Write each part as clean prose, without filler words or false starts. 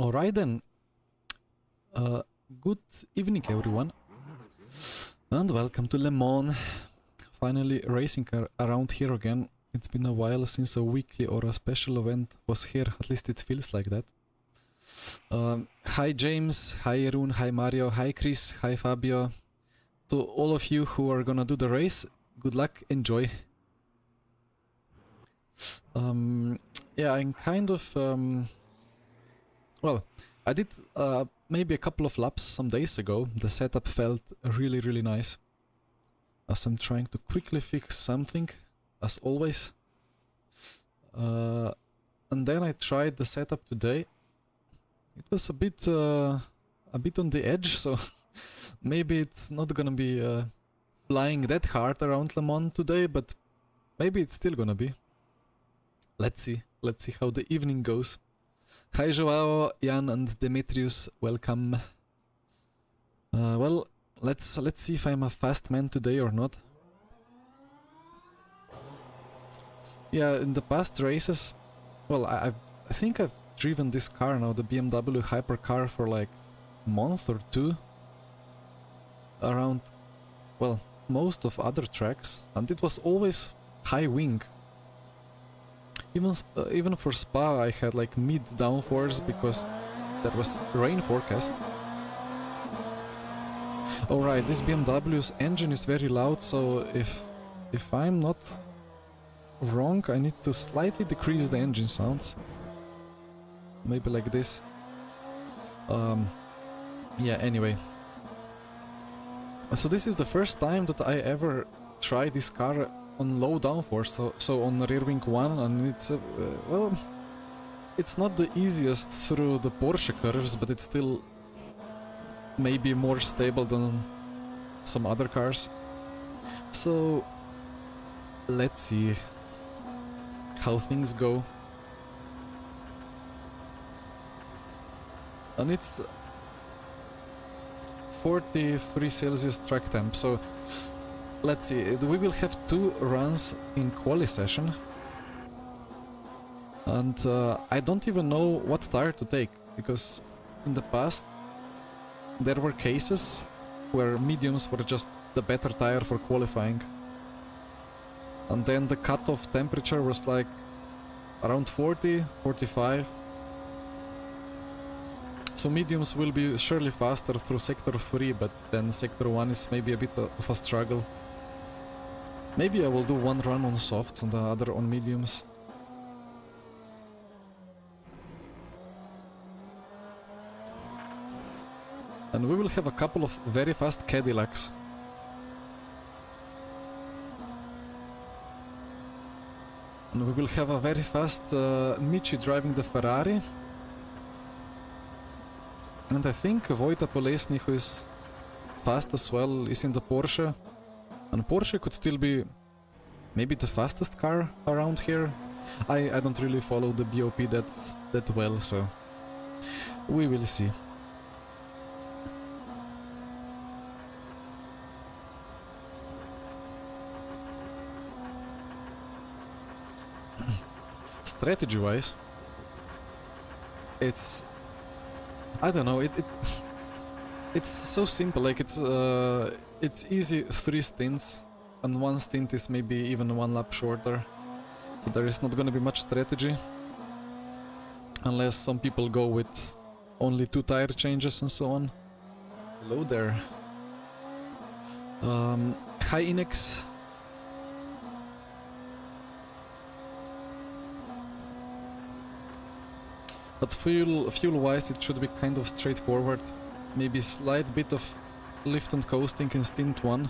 Alright then. Good evening everyone. And welcome to Le Mans. Finally racing around here again. It's been a while since a weekly or a special event was here, at least it feels like that. Hi James, hi Jeroen, hi Mario, hi Chris, hi Fabio. To all of you who are gonna do the race, good luck, enjoy. Yeah, I'm kind of... well, I did maybe a couple of laps some days ago. The setup felt really nice. As I'm trying to quickly fix something, as always. And then I tried the setup today. It was a bit on the edge, so maybe it's not gonna be flying that hard around Le Mans today, but maybe it's still gonna be. Let's see how the evening goes. Hi Joao, Jan and Demetrius, welcome. Well, let's see if I'm a fast man today or not. Yeah, in the past races, well, I think I've driven this car now, the BMW Hypercar, for like a month or two. Around, well, most of other tracks, and it was always high wing. Even for Spa I had like mid downforce because there was rain forecast. Alright, this BMW's engine is very loud, so if I'm not wrong, I need to slightly decrease the engine sounds. Maybe like this. Yeah, anyway. So this is the first time that I ever try this car on low downforce, so on rear wing 1, and it's well, it's not the easiest through the Porsche curves, but it's still maybe more stable than some other cars. So let's see how things go. And it's 43 Celsius track temp, so let's see, we will have 2 runs in quali session. And I don't even know what tire to take, because in the past there were cases where mediums were just the better tire for qualifying. And then the cutoff temperature was like around 40, 45. So mediums will be surely faster through sector 3, but then sector 1 is maybe a bit of a struggle. Maybe I will do one run on softs and the other on mediums. And we will have a couple of very fast Cadillacs. And we will have a very fast Michi driving the Ferrari. And I think Vojta Polesny, who is fast as well, is in the Porsche. And Porsche could still be maybe the fastest car around here. I don't really follow the BOP that well, so we will see. Strategy-wise, it's... I don't know, it's so simple, like it's easy 3 stints, and 1 stint is maybe even 1 lap shorter, so there is not gonna be much strategy, unless some people go with only 2 tire changes and so on. Hello there. Hi Inex. But fuel-wise it should be kind of straightforward. Maybe slight bit of lift and coasting in stint 1,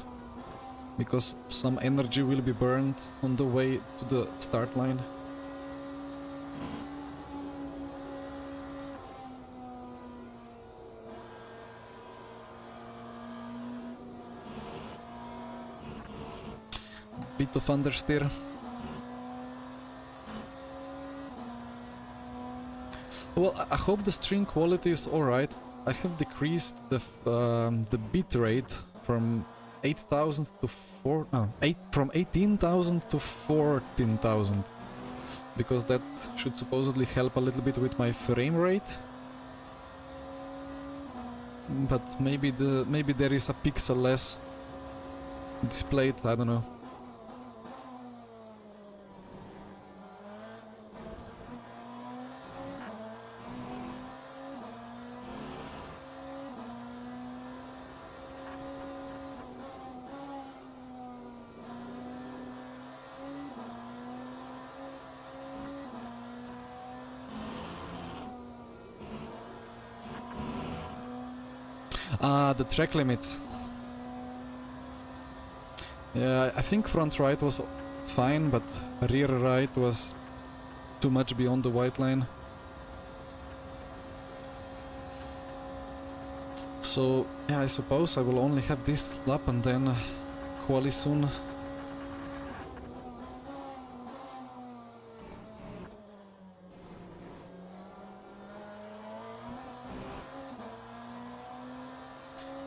because some energy will be burned on the way to the start line. Bit of understeer. Well, I hope the string quality is alright. I have decreased the bit rate from 8,000 to from 18,000 to 14,000, because that should supposedly help a little bit with my frame rate. but maybe there is a pixel less displayed, I don't know. Ah, the track limits. Yeah, I think front right was fine, but rear right was too much beyond the white line. So, yeah, I suppose I will only have this lap and then quali soon.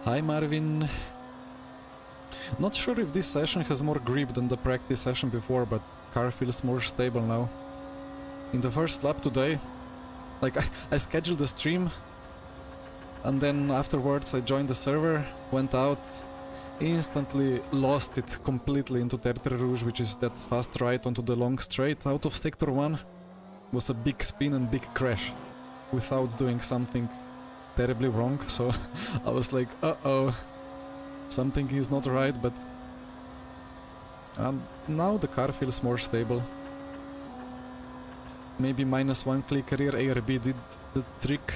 Hi Marvin. Not sure if this session has more grip than the practice session before, but car feels more stable now. In the first lap today, like I scheduled the stream and then afterwards I joined the server, went out, instantly lost it completely into Tertre Rouge, which is that fast right onto the long straight out of sector 1. Was a big spin and big crash without doing something terribly wrong, so I was like, uh-oh, something is not right, but now the car feels more stable. Maybe -1 click rear ARB did the trick.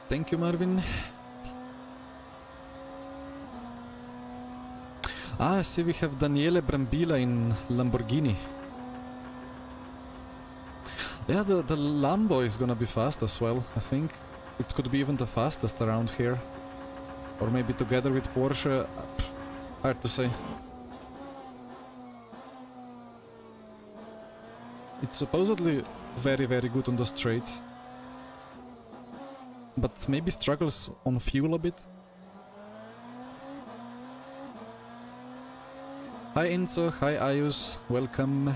Thank you, Marvin. Ah, I see we have Daniele Brambilla in Lamborghini. Yeah, the Lambo is gonna be fast as well, I think. It could be even the fastest around here. Or maybe together with Porsche. Hard to say. It's supposedly very good on the straights. But maybe struggles on fuel a bit. Hi Enzo, hi Ayus, welcome.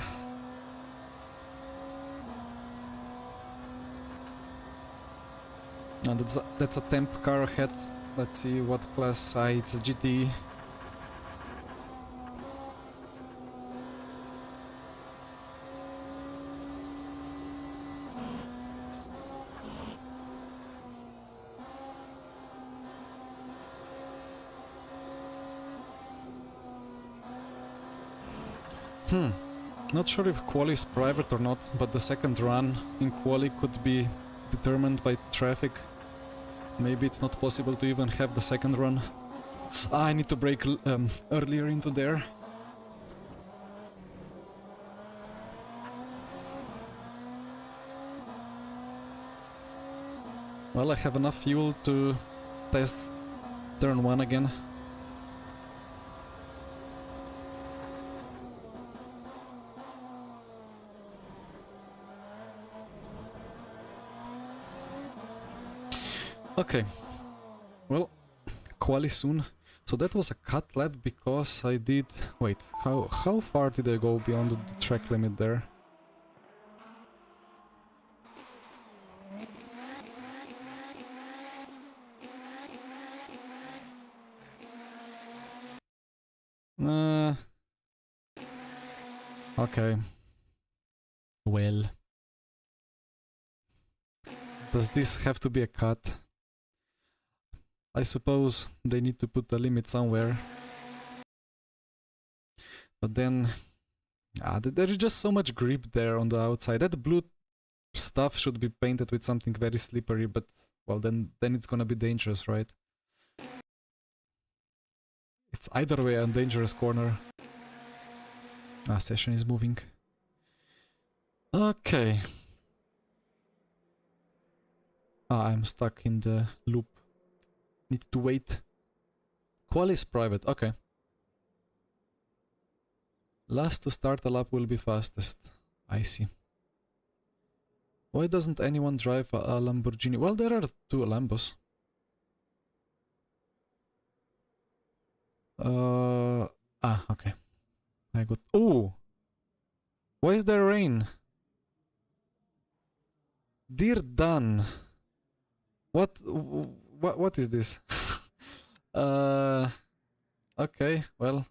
And that's a temp car ahead. Let's see what class. It's a GT. Not sure if quali is private or not, but the second run in quali could be determined by traffic. Maybe it's not possible to even have the second run. Ah, I need to brake earlier into there. Well, I have enough fuel to test turn 1 again. Okay, well, quali soon. So that was a cut lap because I did... Wait, how far did I go beyond the track limit there? Okay. Well. Does this have to be a cut? I suppose they need to put the limit somewhere. But then... there is just so much grip there on the outside. That blue stuff should be painted with something very slippery, but... Well, then it's gonna be dangerous, right? It's either way a dangerous corner. Ah, session is moving. Okay. Ah, I'm stuck in the loop. Need to wait. Quali is private, okay. Last to start a lap will be fastest. I see. Why doesn't anyone drive a Lamborghini? Well, there are 2 Lambos. Okay. I got... Oh! Why is there rain? Dear Dan. What is this? Okay, well...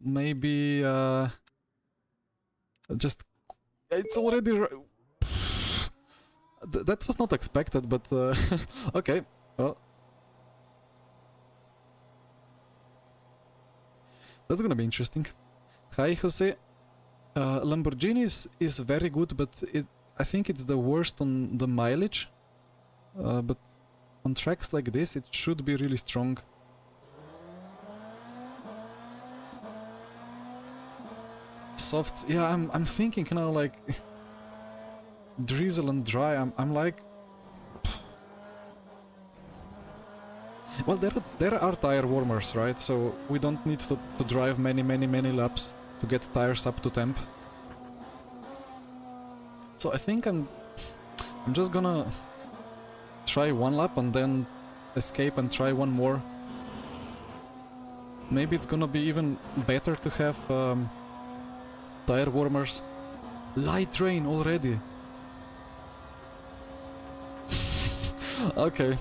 Maybe, just... It's already... That was not expected, but... okay, well... That's gonna be interesting. Hi, Jose. Lamborghini is very good, but I think it's the worst on the mileage. But on tracks like this, it should be really strong. Softs, yeah, I'm thinking now like drizzle and dry. I'm like, well, there are tire warmers, right? So we don't need to drive many laps to get tires up to temp. So I think I'm just gonna try one lap and then escape and try one more. Maybe it's gonna be even better to have tire warmers. Light rain already. Okay.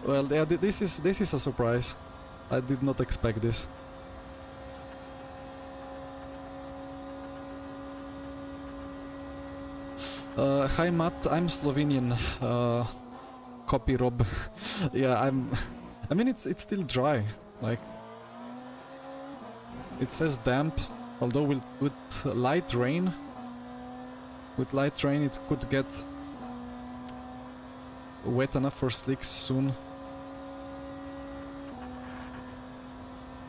Well, yeah, this is a surprise. I did not expect this. Hi Matt, I'm Slovenian. Copy Rob. Yeah, I mean, it's still dry. Like, it says damp. Although with light rain, it could get wet enough for slicks soon.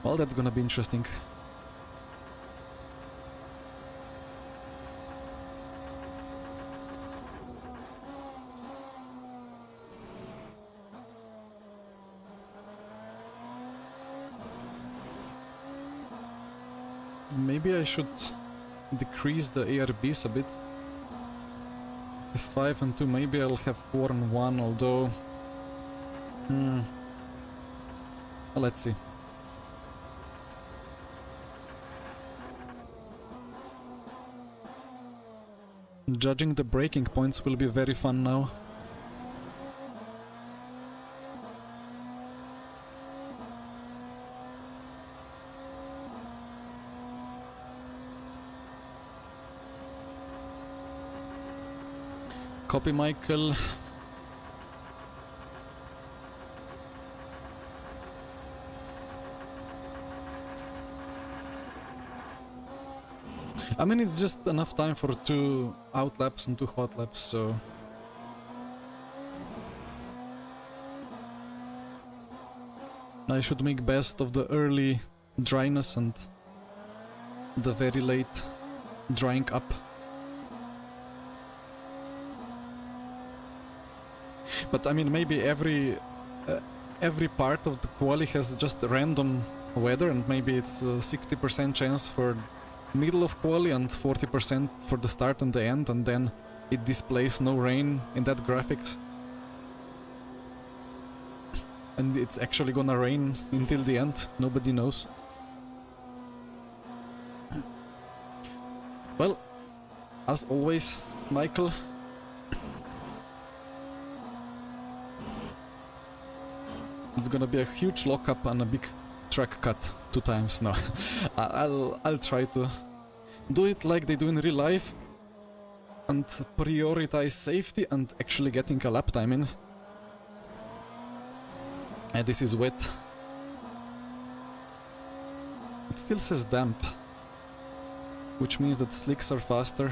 Well, that's gonna be interesting. Maybe I should decrease the ARBs a bit. With 5 and 2, maybe I'll have 4 and 1, although... Well, let's see. Judging the breaking points will be very fun now. Copy, Michael. I mean, it's just enough time for 2 out laps and 2 hot laps, so... I should make best of the early dryness and the very late drying up. But I mean, maybe every part of the quali has just random weather, and maybe it's a 60% chance for middle of quali and 40% for the start and the end, and then it displays no rain in that graphics. And it's actually gonna rain until the end, nobody knows. Well, as always, Michael, it's gonna be a huge lockup and a big track cut 2 times. No, I'll try to do it like they do in real life and prioritize safety and actually getting a lap time in. And this is wet. It still says damp, which means that slicks are faster.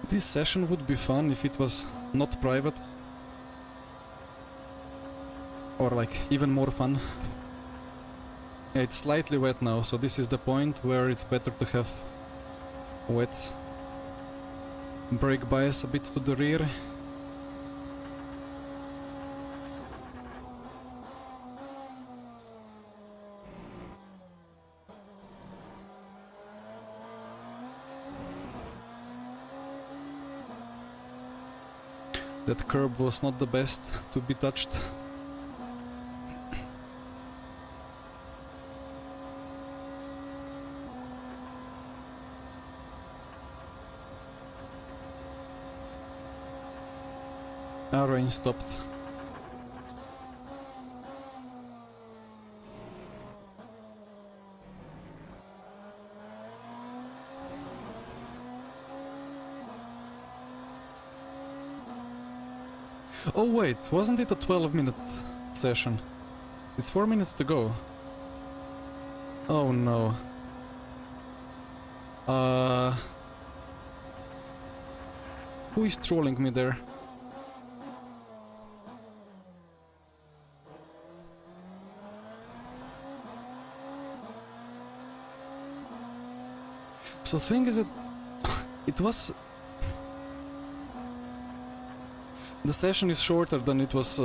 This session would be fun if it was not private. Or like even more fun. It's slightly wet now, so this is the point where it's better to have wets. Brake bias a bit to the rear. That curb was not the best to be touched. Our rain stopped. Oh wait, wasn't it a 12-minute session? It's 4 minutes to go. Oh no. Who is trolling me there? So thing is, it was... The session is shorter than it was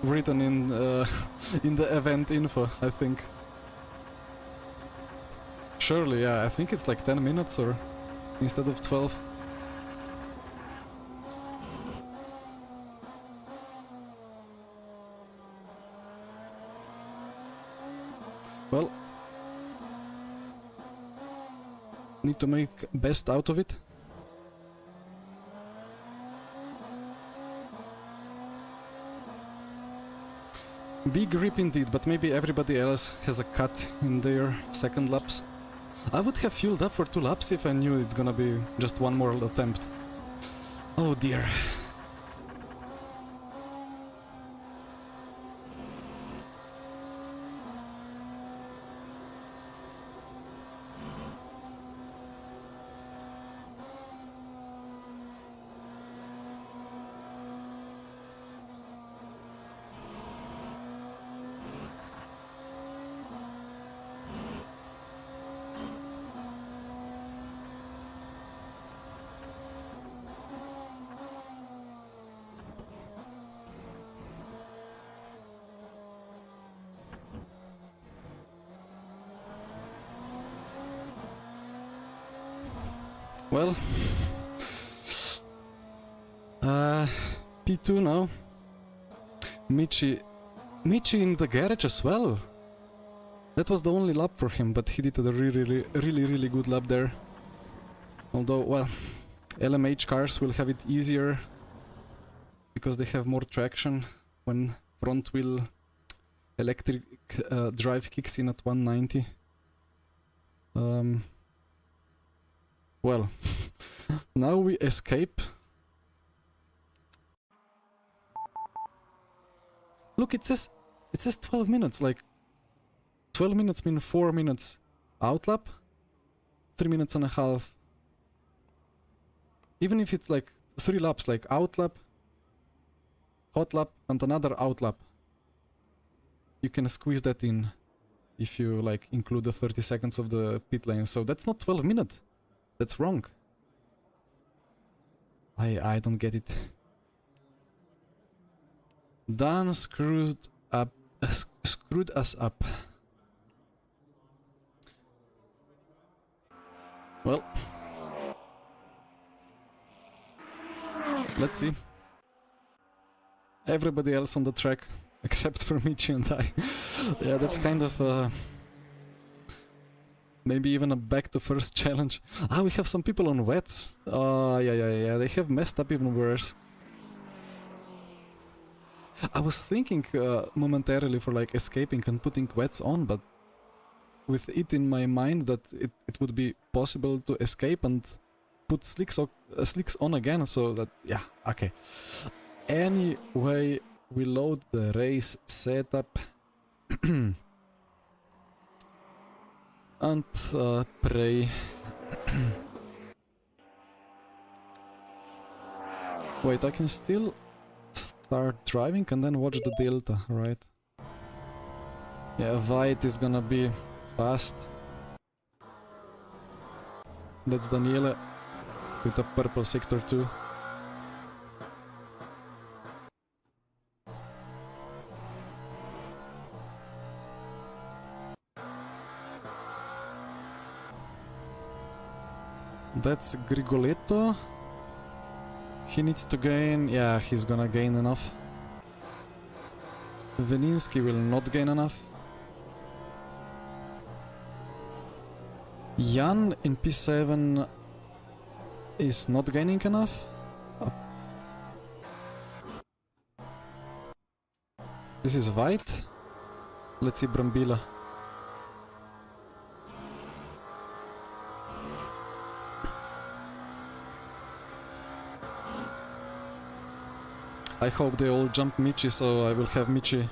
written in the event info, I think. Surely, yeah, I think it's like 10 minutes or instead of 12. Well, need to make best out of it. Big rip indeed, but maybe everybody else has a cut in their second laps. I would have fueled up for 2 laps if I knew it's gonna be just one more attempt. Oh dear. Well, P2 now. Michi in the garage as well. That was the only lap for him, but he did a really good lap there. Although, well, LMH cars will have it easier because they have more traction when front wheel electric drive kicks in at 190. Well, now we escape. Look, it says 12 minutes, like 12 minutes mean 4 minutes outlap, 3 minutes and a half. Even if it's like 3 laps, like outlap, hot lap and another outlap, you can squeeze that in if you like include the 30 seconds of the pit lane. So that's not 12 minutes. That's wrong. I don't get it. Dan screwed us up. Well, let's see. Everybody else on the track except for Michi and I. Yeah, that's kind of maybe even a back to first challenge. Ah, we have some people on wets. Yeah, they have messed up even worse. I was thinking momentarily for like escaping and putting wets on, but with it in my mind that it would be possible to escape and put slicks on again, so that, yeah, okay. Anyway, we load the race setup and pray. Wait, I can still start driving and then watch the delta, right? Yeah, white is gonna be fast. That's Daniele with a purple sector too. That's Grigoletto. He needs to gain... yeah, he's gonna gain enough. Veninsky will not gain enough. Jan in P7 is not gaining enough. Oh. This is white. Let's see Brambilla. I hope they all jump Michi, so I will have Michi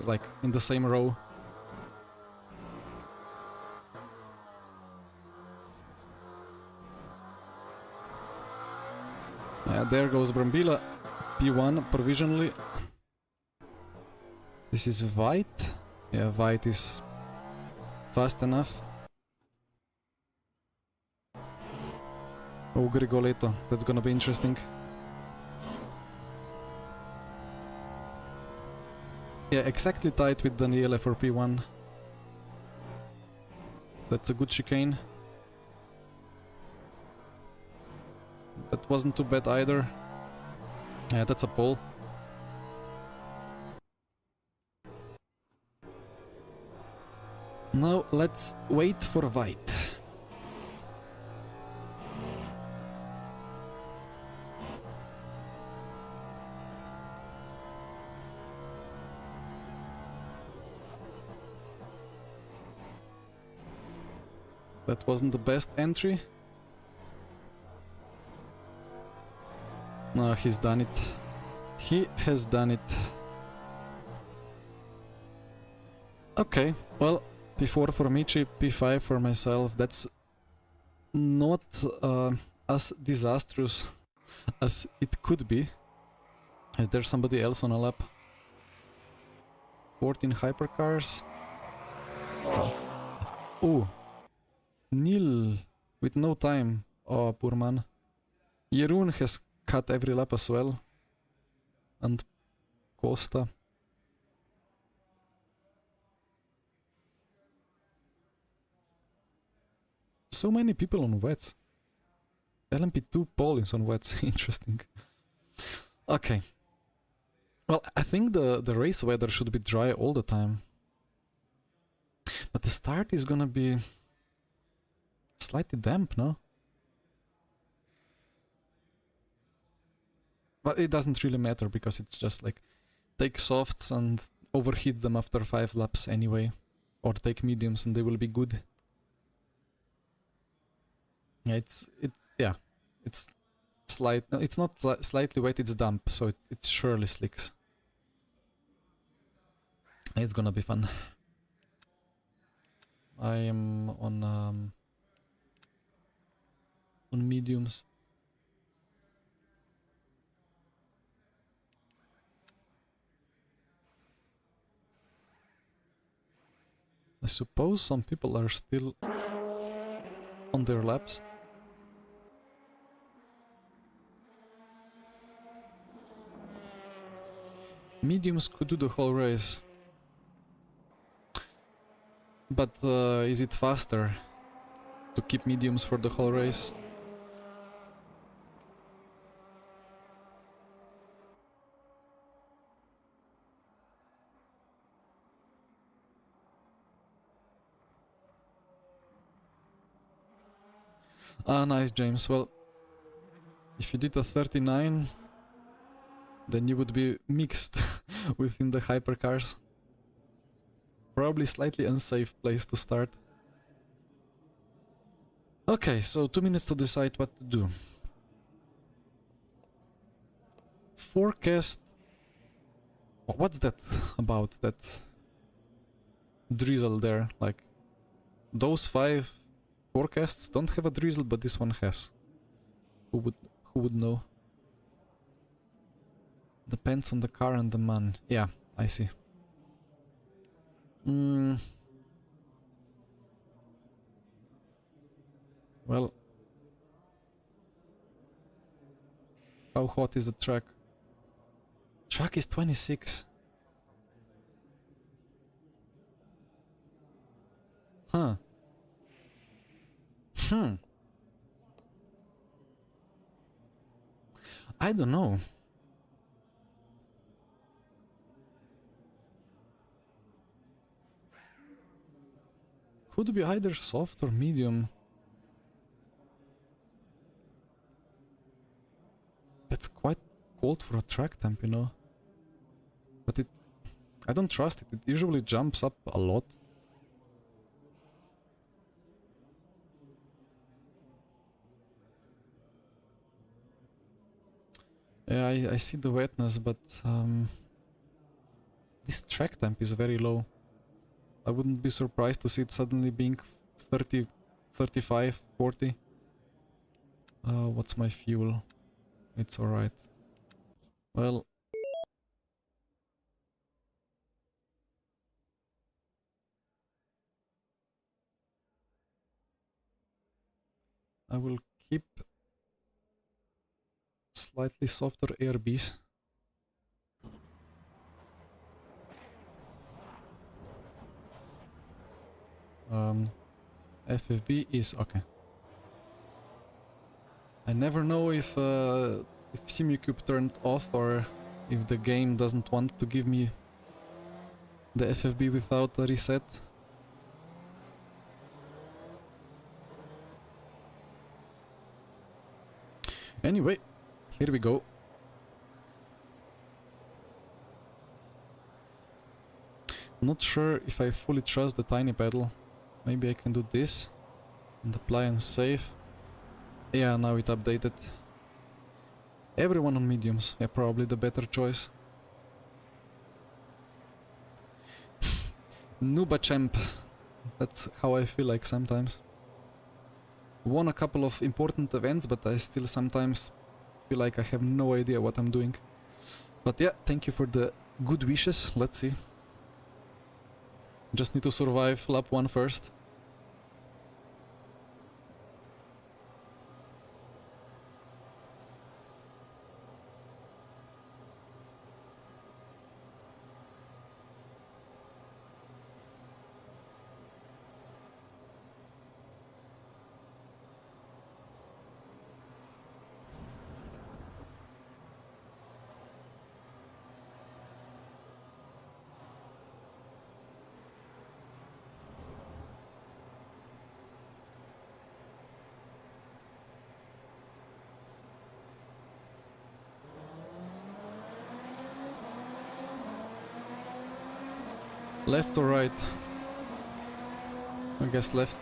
like in the same row. Yeah, there goes Brambilla. P1 provisionally. This is white. Yeah, white is fast enough. Oh, Grigoletto. That's gonna be interesting. Yeah, exactly tied with Daniele for P1. That's a good chicane. That wasn't too bad either. Yeah, that's a pole. Now let's wait for white. That wasn't the best entry. No, he's done it. He has done it. Okay, well, P4 for Michi, P5 for myself. That's not as disastrous as it could be. Is there somebody else on a lap? 14 hypercars. Oh, Nil with no time. Oh, poor man. Jeroen has cut every lap as well. And Costa. So many people on wets. LMP2 pole is on wets. Interesting. Okay. Well, I think the race weather should be dry all the time. But the start is gonna be slightly damp, no? But it doesn't really matter because it's just like take softs and overheat them after 5 laps anyway. Or take mediums and they will be good. Yeah, it's slight. It's not slightly wet. It's damp, so it surely slicks. It's gonna be fun. I am on mediums. I suppose some people are still on their laps. Mediums could do the whole race. But is it faster to keep mediums for the whole race? Ah, nice, James. Well, if you did a 39, then you would be mixed within the hypercars. Probably slightly unsafe place to start. Okay, so 2 minutes to decide what to do. Forecast... What's that about, that drizzle there? Like, those 5 forecasts don't have a drizzle, but this one has. Who would know? Depends on the car and the man. Yeah, I see. Mm. Well, how hot is the track? Track is 26. Huh. Hmm. I don't know. Could be either soft or medium. That's quite cold for a track temp, you know. But it... I don't trust it. It usually jumps up a lot. Yeah, I see the wetness, but this track temp is very low. I wouldn't be surprised to see it suddenly being 30, 35, 40. What's my fuel? It's alright. Well, I will keep slightly softer ARBs. FFB is okay. I never know if SimuCube turned off or if the game doesn't want to give me the FFB without a reset. Anyway, here we go. Not sure if I fully trust the tiny pedal. Maybe I can do this and apply and save. Yeah, now it updated. Everyone on mediums, yeah, probably the better choice. Nuba champ. That's how I feel like sometimes. Won a couple of important events, but I still sometimes feel like I have no idea what I'm doing. But yeah, thank you for the good wishes. Let's see. Just need to survive lap 1 first. Left or right? I guess left.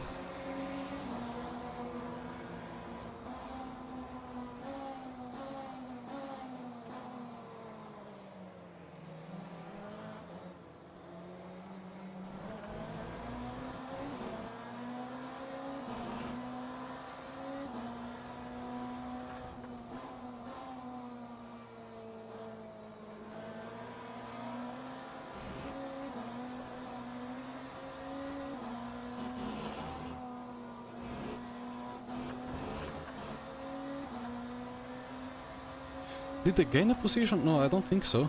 Did they gain a position? No, I don't think so.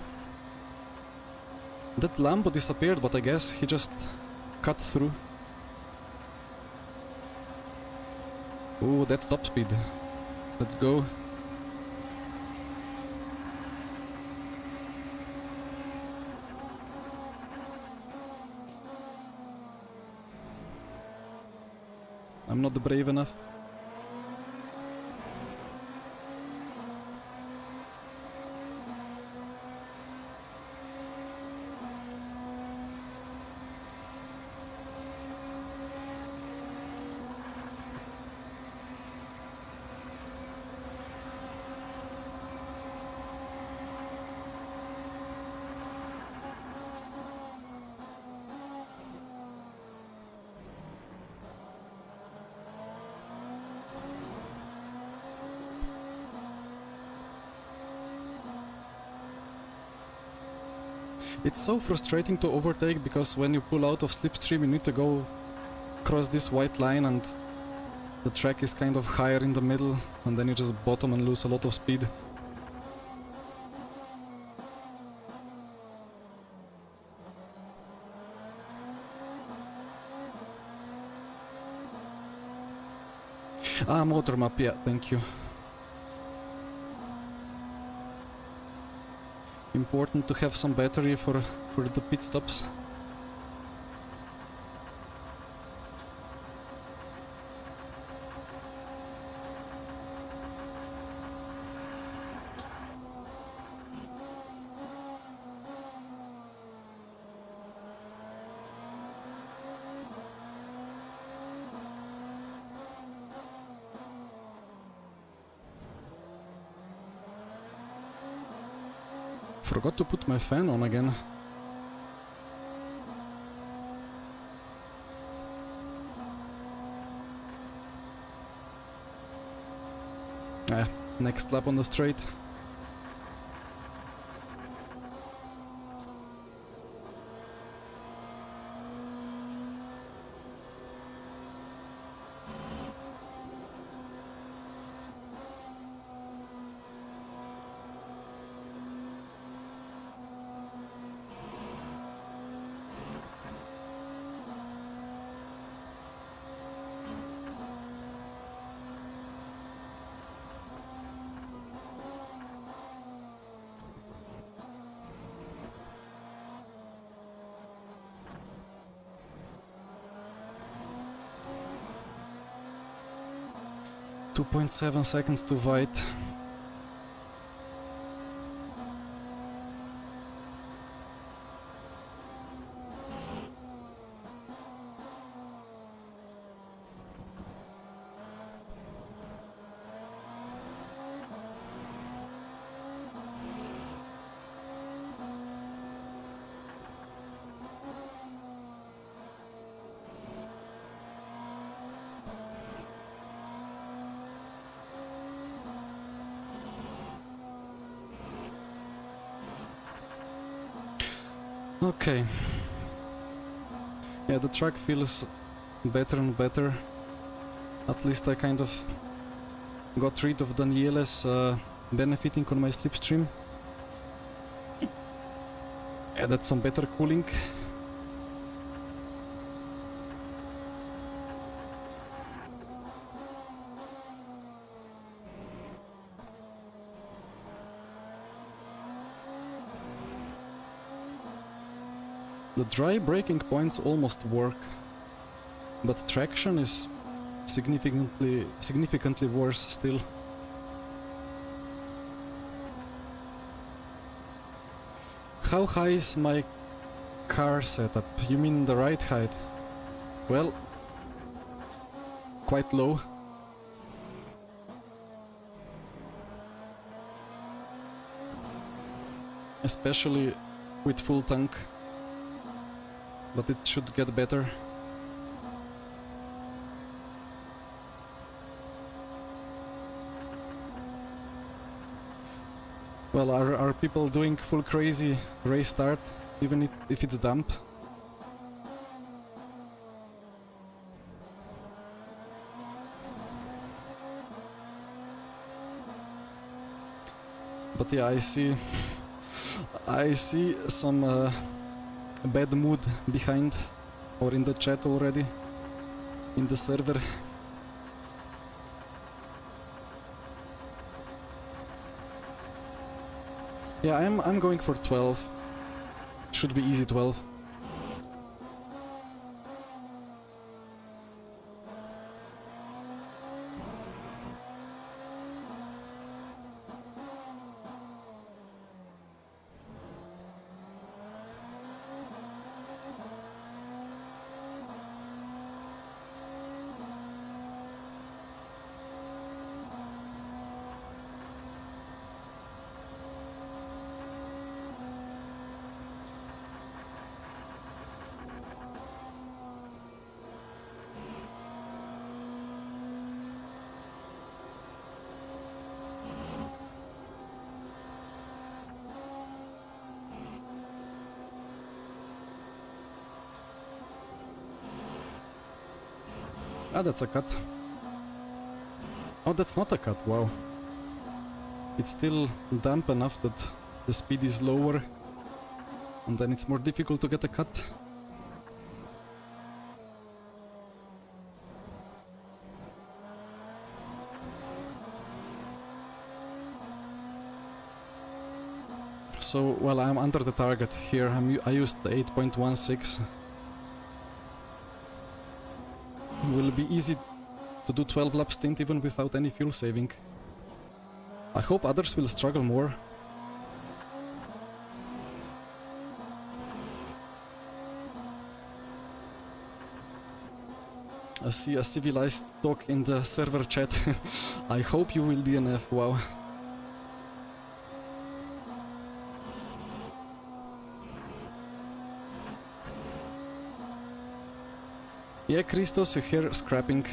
That Lambo disappeared, but I guess he just cut through. Ooh, that's top speed. Let's go. I'm not brave enough. It's so frustrating to overtake because when you pull out of slipstream you need to go across this white line and the track is kind of higher in the middle and then you just bottom and lose a lot of speed. Ah, motor map, yeah, thank you. Important to have some battery for the pit stops. Forgot to put my fan on again. Next lap on the straight. .7 seconds to white. Okay. Yeah, the track feels better and better. At least I kind of got rid of Daniele's benefiting on my slipstream. Added some better cooling. The dry braking points almost work, but traction is significantly worse still. How high is my car setup? You mean the ride height? Well, quite low. Especially with full tank. But it should get better. Well, are people doing full crazy race start, even if it's damp? But yeah, I see some bad mood behind or in the chat already, in the server. Yeah, I'm going for 12. Should be easy 12. Ah, that's a cut. Oh, that's not a cut, wow. It's still damp enough that the speed is lower, and then it's more difficult to get a cut. So, well, I'm under the target here. I used the 8.16. Will be easy to do 12 lap stint even without any fuel saving. I hope others will struggle more. I see a civilized talk in the server chat. I hope you will DNF, wow. Yeah, Christos, you hear scrapping.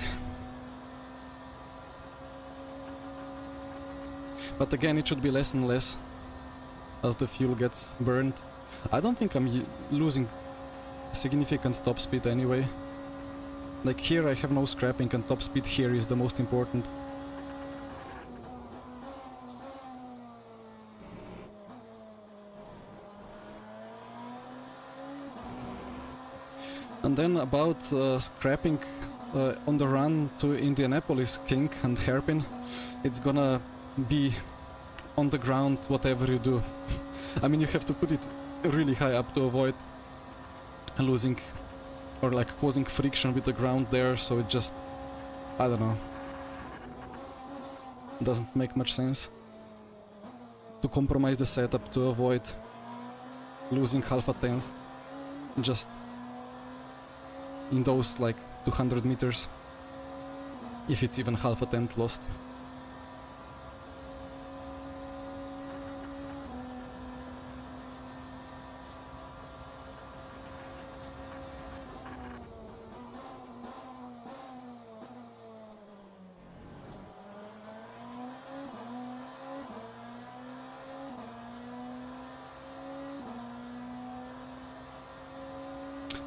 But again, it should be less and less as the fuel gets burned. I don't think I'm losing significant top speed anyway. Like here I have no scrapping and top speed here is the most important. And then about scrapping on the run to Indianapolis, King and Hairpin, it's gonna be on the ground whatever you do. I mean, you have to put it really high up to avoid losing or like causing friction with the ground there, so it just, I don't know, doesn't make much sense to compromise the setup to avoid losing half a tenth just in those like 200 meters, if it's even half a tenth lost.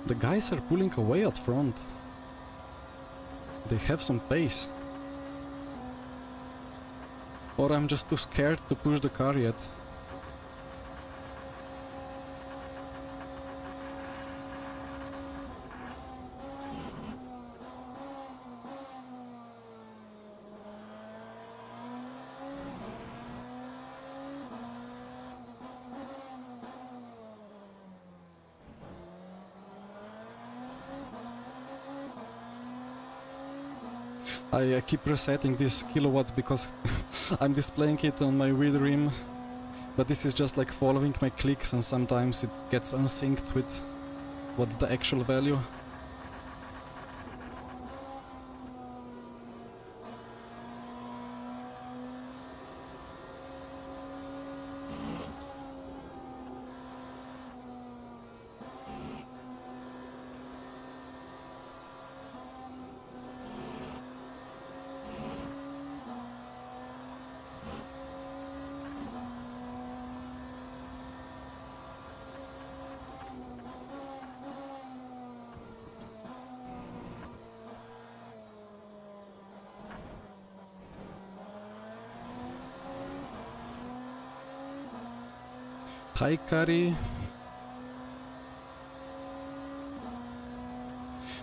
The guys are pulling away at front. They have some pace. Or I'm just too scared to push the car yet. I keep resetting these kilowatts because I'm displaying it on my wheel rim, but this is just like following my clicks and sometimes it gets unsynced with what's the actual value. Hi, Kari.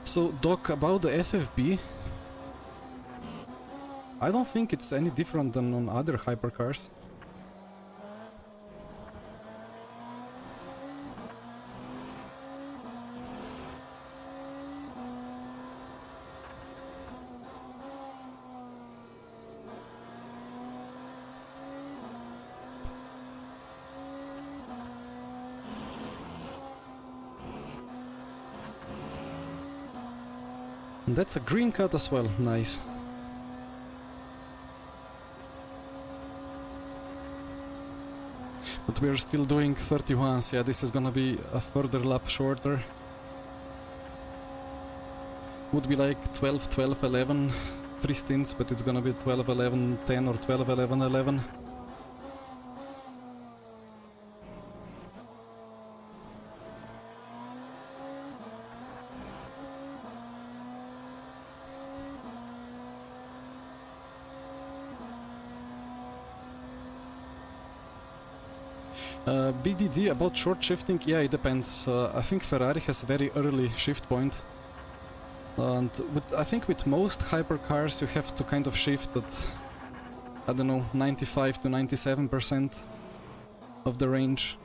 So, Doc, about the FFB, I don't think it's any different than on other hypercars. And that's a green cut as well, nice. But we're still doing 31s, yeah, this is gonna be a further lap shorter. Would be like 12, 12, 11, 3 stints, but it's gonna be 12, 11, 10 or 12, 11, 11. BDD about short shifting, yeah, it depends. I think Ferrari has a very early shift point. And I think with most hypercars you have to kind of shift at, I don't know, 95 to 97% of the range.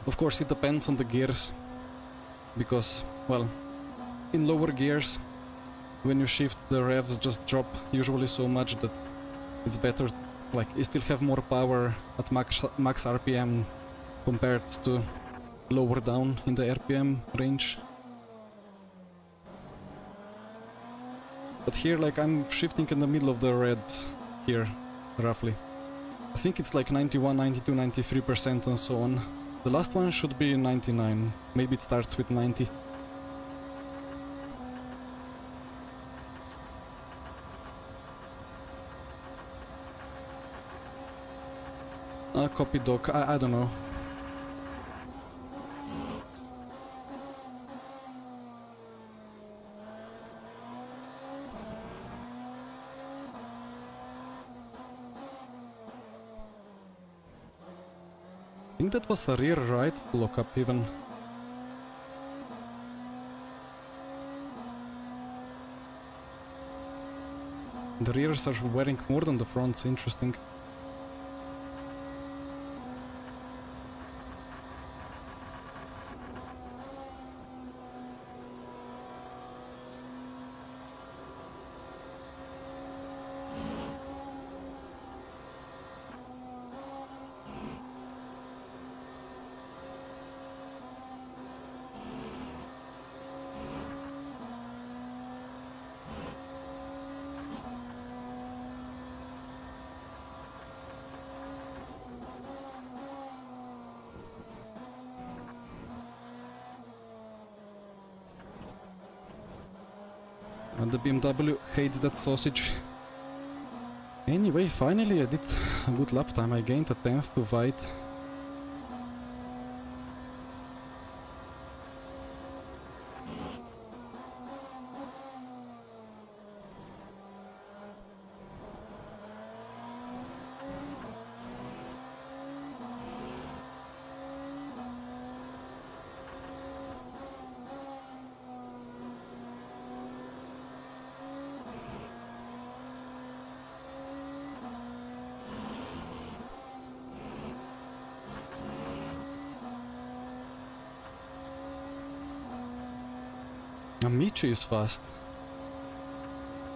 Of course it depends on the gears, because, well, in lower gears, when you shift, the revs just drop usually so much that it's better, like, you still have more power at max RPM compared to lower down in the RPM range. But here, like, I'm shifting in the middle of the reds here, roughly. I think it's like 91, 92, 93% and so on. The last one should be 99, maybe it starts with 90. Copy doc, I don't know. I think that was the rear right lockup even. The rears are wearing more than the fronts, interesting. And the BMW hates that sausage. Anyway, finally I did a good lap time. I gained a 10th to White. Michi is fast.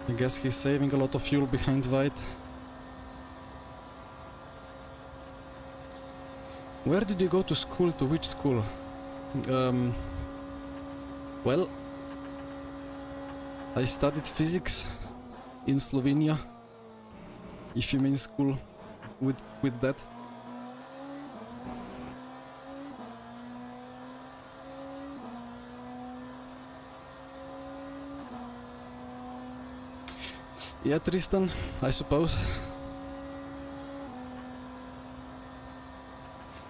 I guess he's saving a lot of fuel behind White. Where did you go to school? To which school? Well, I studied physics in Slovenia, if you mean school with that. Yeah, Tristan, I suppose.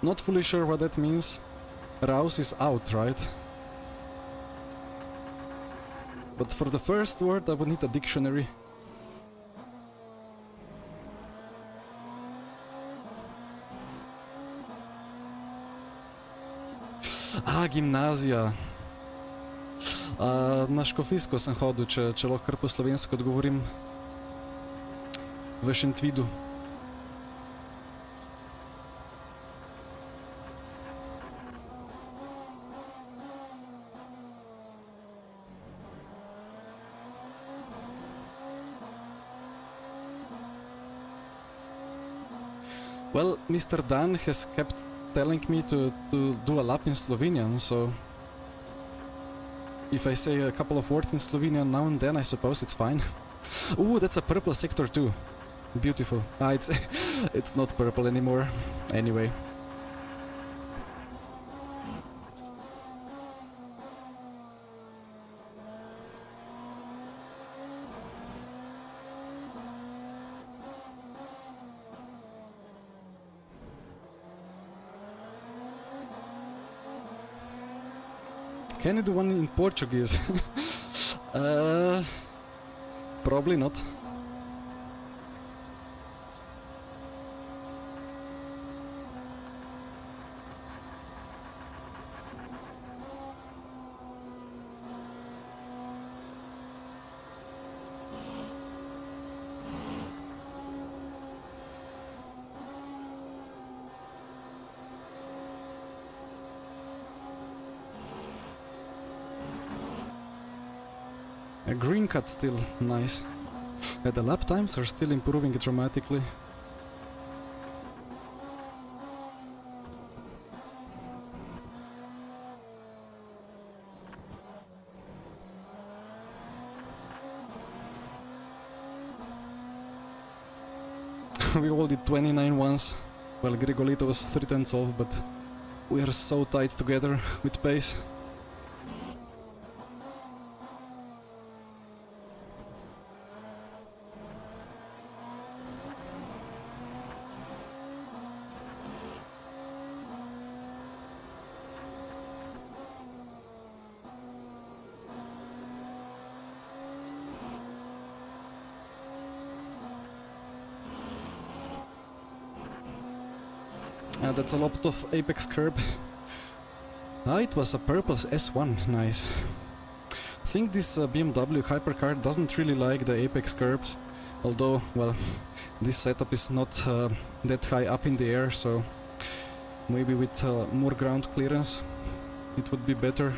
Not fully sure what that means. Raus is out, right? But for the first word I would need a dictionary. Gimnazija. Na Škofijsko sem hodil, če lahko kar po slovensko odgovorim. V Šentvidu. Well, Mr. Dan has kept telling me to do a lap in Slovenian, so if I say a couple of words in Slovenian now and then, I suppose it's fine. Ooh, that's a purple sector too. Beautiful. It's not purple anymore. Anyway. Can you do one in Portuguese? Probably not. A green cut still nice. Yeah, the lap times are still improving dramatically. We all did 29 once, while Grigolito was 3/10 off, but we are so tight together with pace. That's a lot of apex curb. Ah, it was a purple S1, nice. I think this BMW Hypercar doesn't really like the apex curbs, although, well, this setup is not that high up in the air, so maybe with more ground clearance it would be better.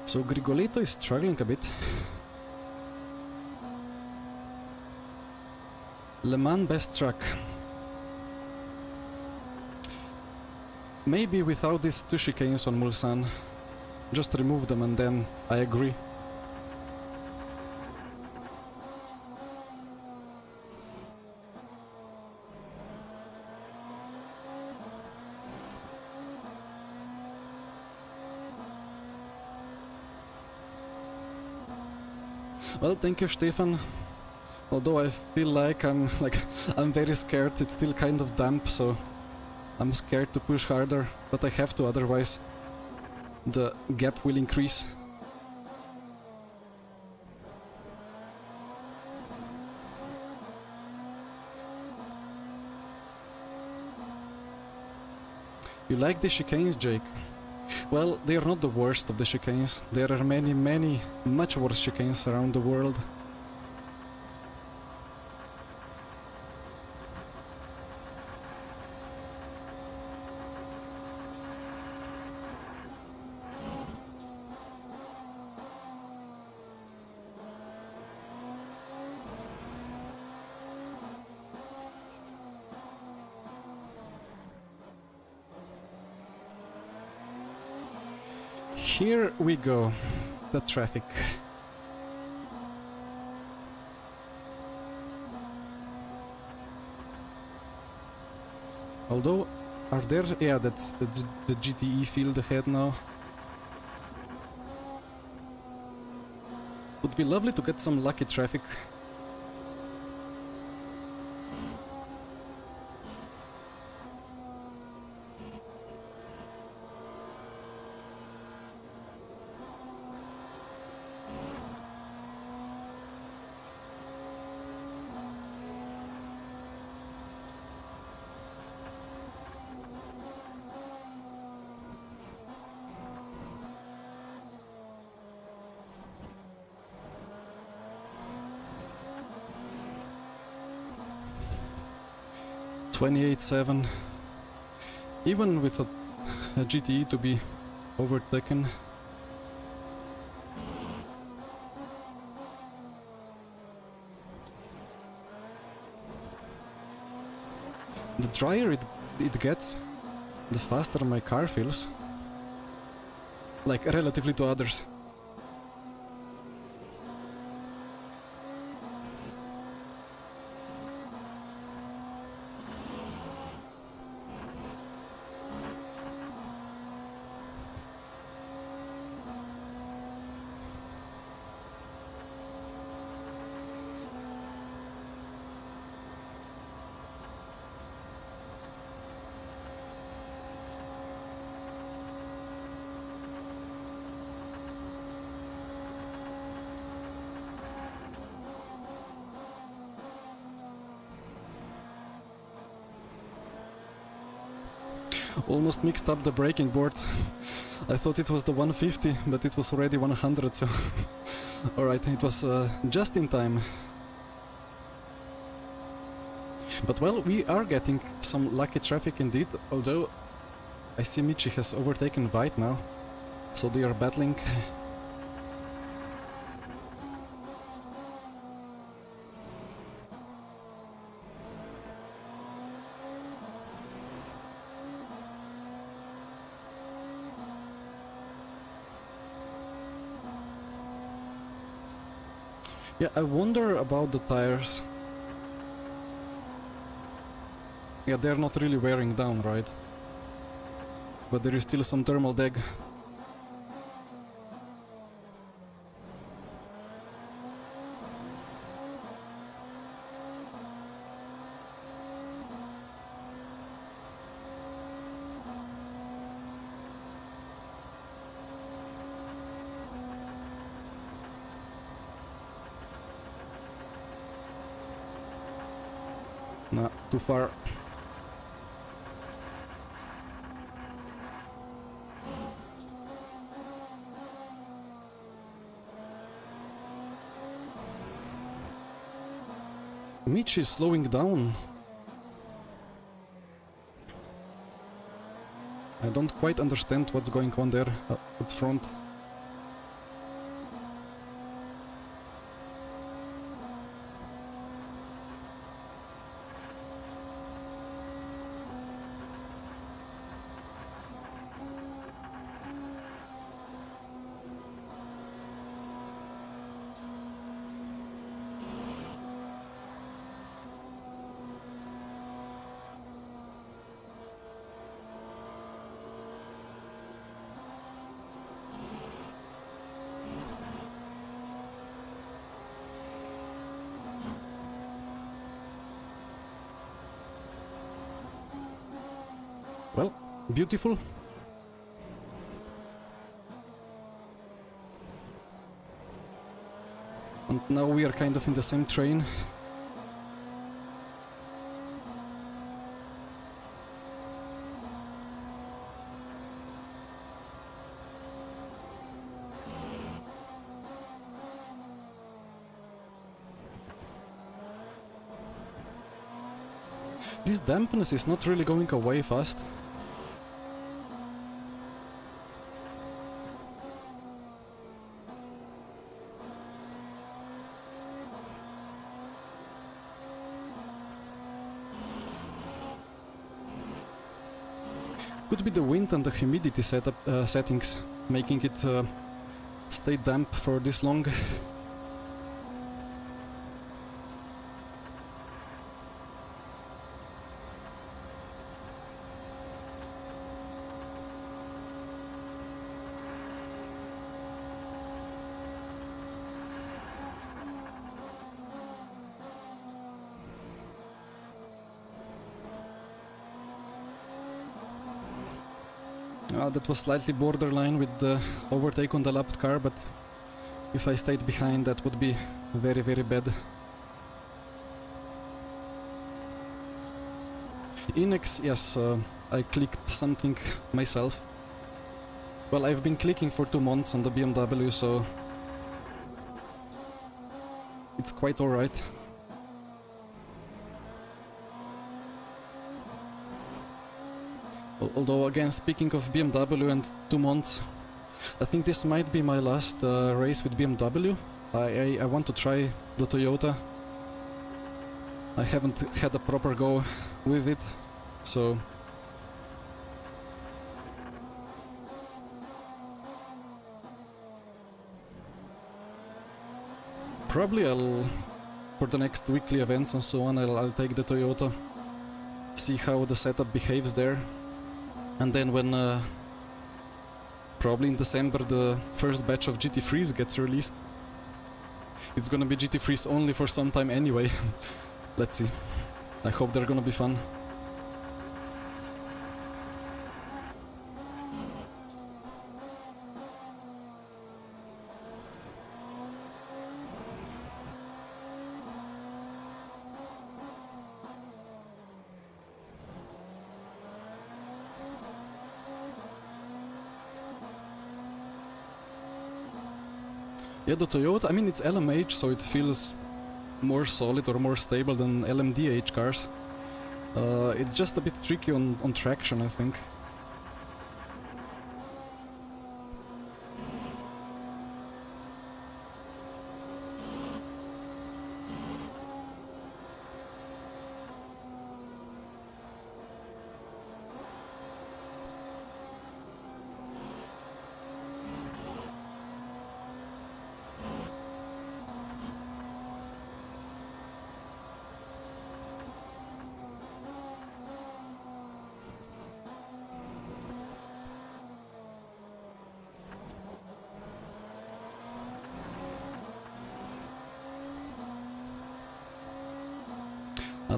So Grigolito is struggling a bit. Le Mans best track. Maybe without these two chicanes on Mulsanne. Just remove them and then I agree. Well, thank you, Stefan. Although I feel like I'm very scared. It's still kind of damp, so I'm scared to push harder, but I have to, otherwise the gap will increase. You like the chicanes, Jake? Well, they are not the worst of the chicanes. There are many, much worse chicanes around the world. Here we go, the traffic. Although, are there... yeah, that's the GTE field ahead now. Would be lovely to get some lucky traffic. .28.7, even with a GTE to be overtaken. The drier it gets, the faster my car feels, like relatively to others. Almost mixed up the braking boards. I thought it was the 150, but it was already 100, so... Alright, it was just in time. But well, we are getting some lucky traffic indeed, although I see Michi has overtaken White now, so they are battling. Yeah, I wonder about the tires. Yeah, they're not really wearing down, right? But there is still some thermal deg. Nah, too far. Michi is slowing down. I don't quite understand what's going on there at front. Well, beautiful. And now we are kind of in the same train. This dampness is not really going away fast. Could be the wind and the humidity settings making it stay damp for this long. That was slightly borderline with the overtake on the lapped car, but if I stayed behind that would be very, very bad. Inex, yes, I clicked something myself. Well, I've been clicking for 2 months on the BMW, so it's quite alright. Although, again, speaking of BMW and 2 months, I think this might be my last race with BMW. I want to try the Toyota. I haven't had a proper go with it, so... Probably for the next weekly events and so on, I'll take the Toyota, see how the setup behaves there. And then when, probably in December, the first batch of GT3s gets released. It's gonna be GT3s only for some time anyway. Let's see. I hope they're gonna be fun. Yeah, the Toyota, I mean, it's LMH, so it feels more solid or more stable than LMDH cars. It's just a bit tricky on traction, I think.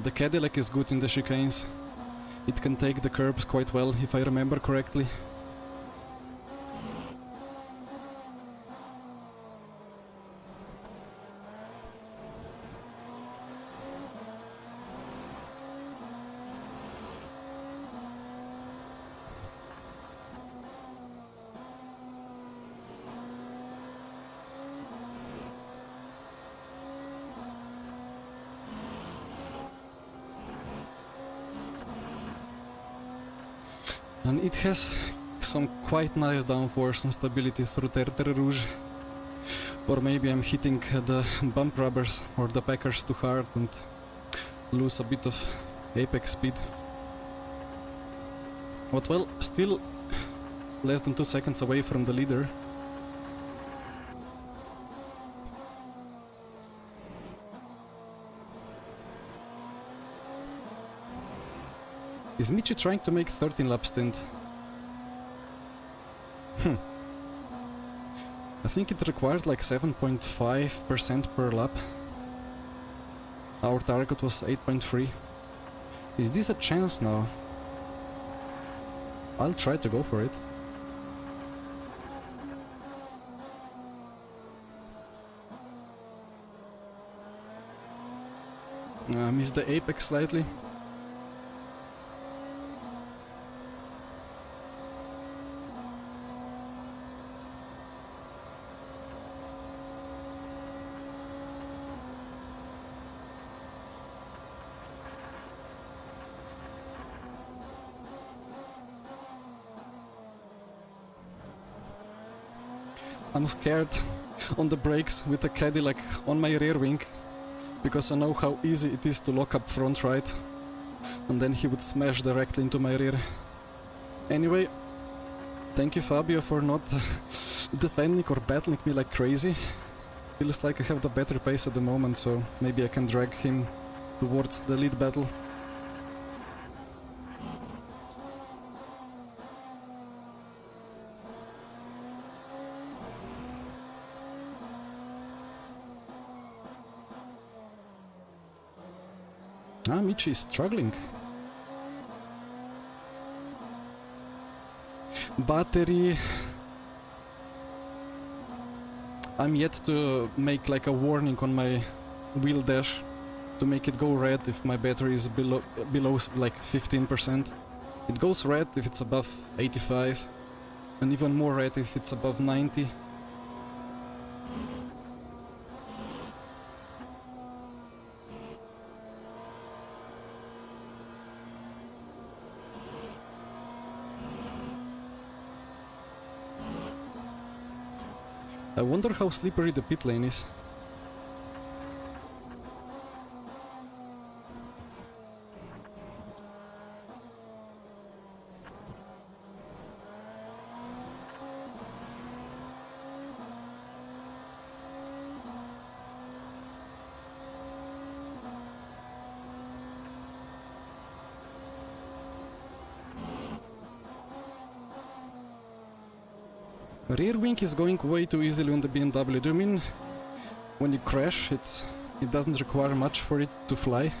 The Cadillac is good in the chicanes. It can take the curbs quite well, if I remember correctly. And it has some quite nice downforce and stability through Terre Rouge. Or maybe I'm hitting the bump rubbers or the packers too hard and lose a bit of apex speed. But well, still less than 2 seconds away from the leader. Is Michi trying to make 13 lap stint? I think it required like 7.5% per lap. Our target was 8.3. Is this a chance now? I'll try to go for it. Missed the apex slightly. I'm scared on the brakes with the Cadillac on my rear wing, because I know how easy it is to lock up front right, and then he would smash directly into my rear. Anyway, thank you Fabio for not defending or battling me like crazy. Feels like I have the better pace at the moment, so maybe I can drag him towards the lead battle. Michi is struggling. Battery. I'm yet to make like a warning on my wheel dash to make it go red if my battery is below like 15%. It goes red if it's above 85, and even more red if it's above 90. I wonder how slippery the pit lane is. Rear wing is going way too easily on the BMW. Do you mean when you crash it doesn't require much for it to fly?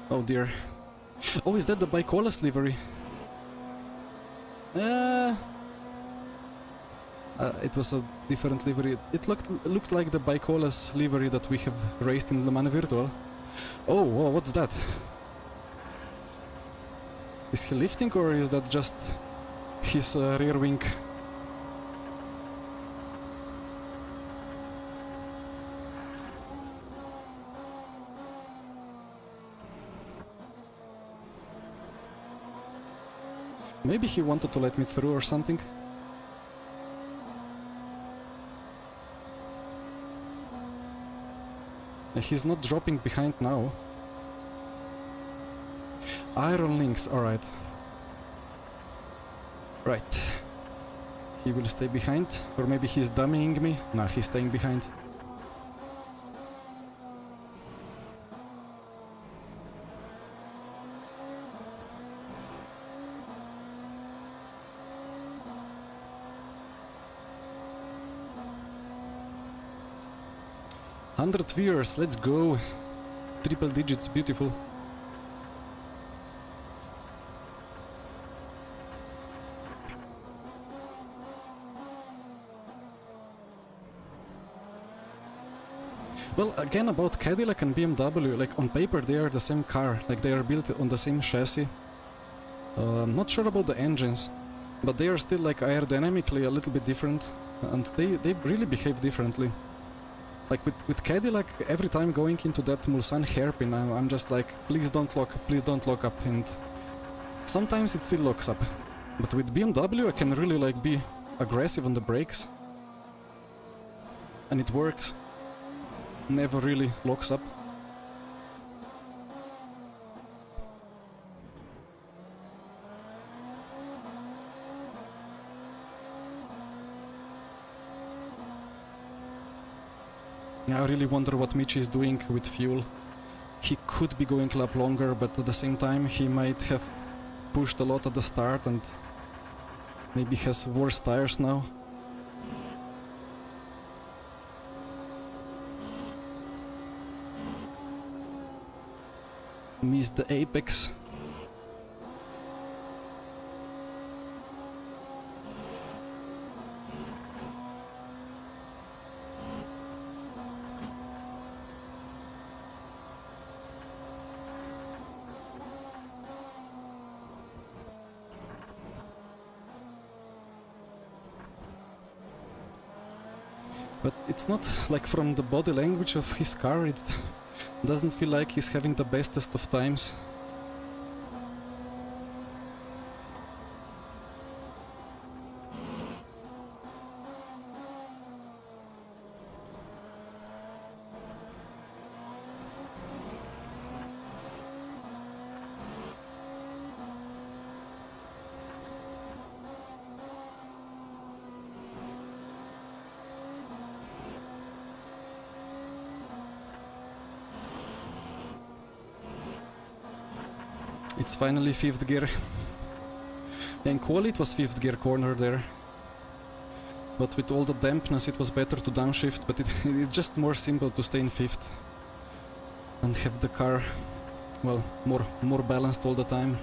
Oh dear. Oh, is that the Bicolas livery? It was a different livery. It looked like the Bicolas livery that we have raced in Le Mans Virtual. Oh, whoa, what's that? Is he lifting or is that just his rear wing? Maybe he wanted to let me through or something. He's not dropping behind now. Iron links, alright. Right. He will stay behind, or maybe he's dummying me. Nah, he's staying behind. $100 viewers, let's go. Triple digits, beautiful. Well, again about Cadillac and BMW, like on paper they are the same car, like they are built on the same chassis. I'm not sure about the engines, but they are still like aerodynamically a little bit different, and they really behave differently. Like with Cadillac, every time going into that Mulsanne hairpin, I'm just like, please don't lock up, and sometimes it still locks up. But with BMW I can really like be aggressive on the brakes, and it works. Never really locks up. I really wonder what Mitch is doing with fuel. He could be going a lap longer, but at the same time he might have pushed a lot at the start and maybe has worse tires now. Missed the apex. But it's not like from the body language of his car, it doesn't feel like he's having the bestest of times. It's finally 5th gear. In quali it was 5th gear corner there. But with all the dampness it was better to downshift, but it's just more simple to stay in 5th. And have the car, well, more balanced all the time.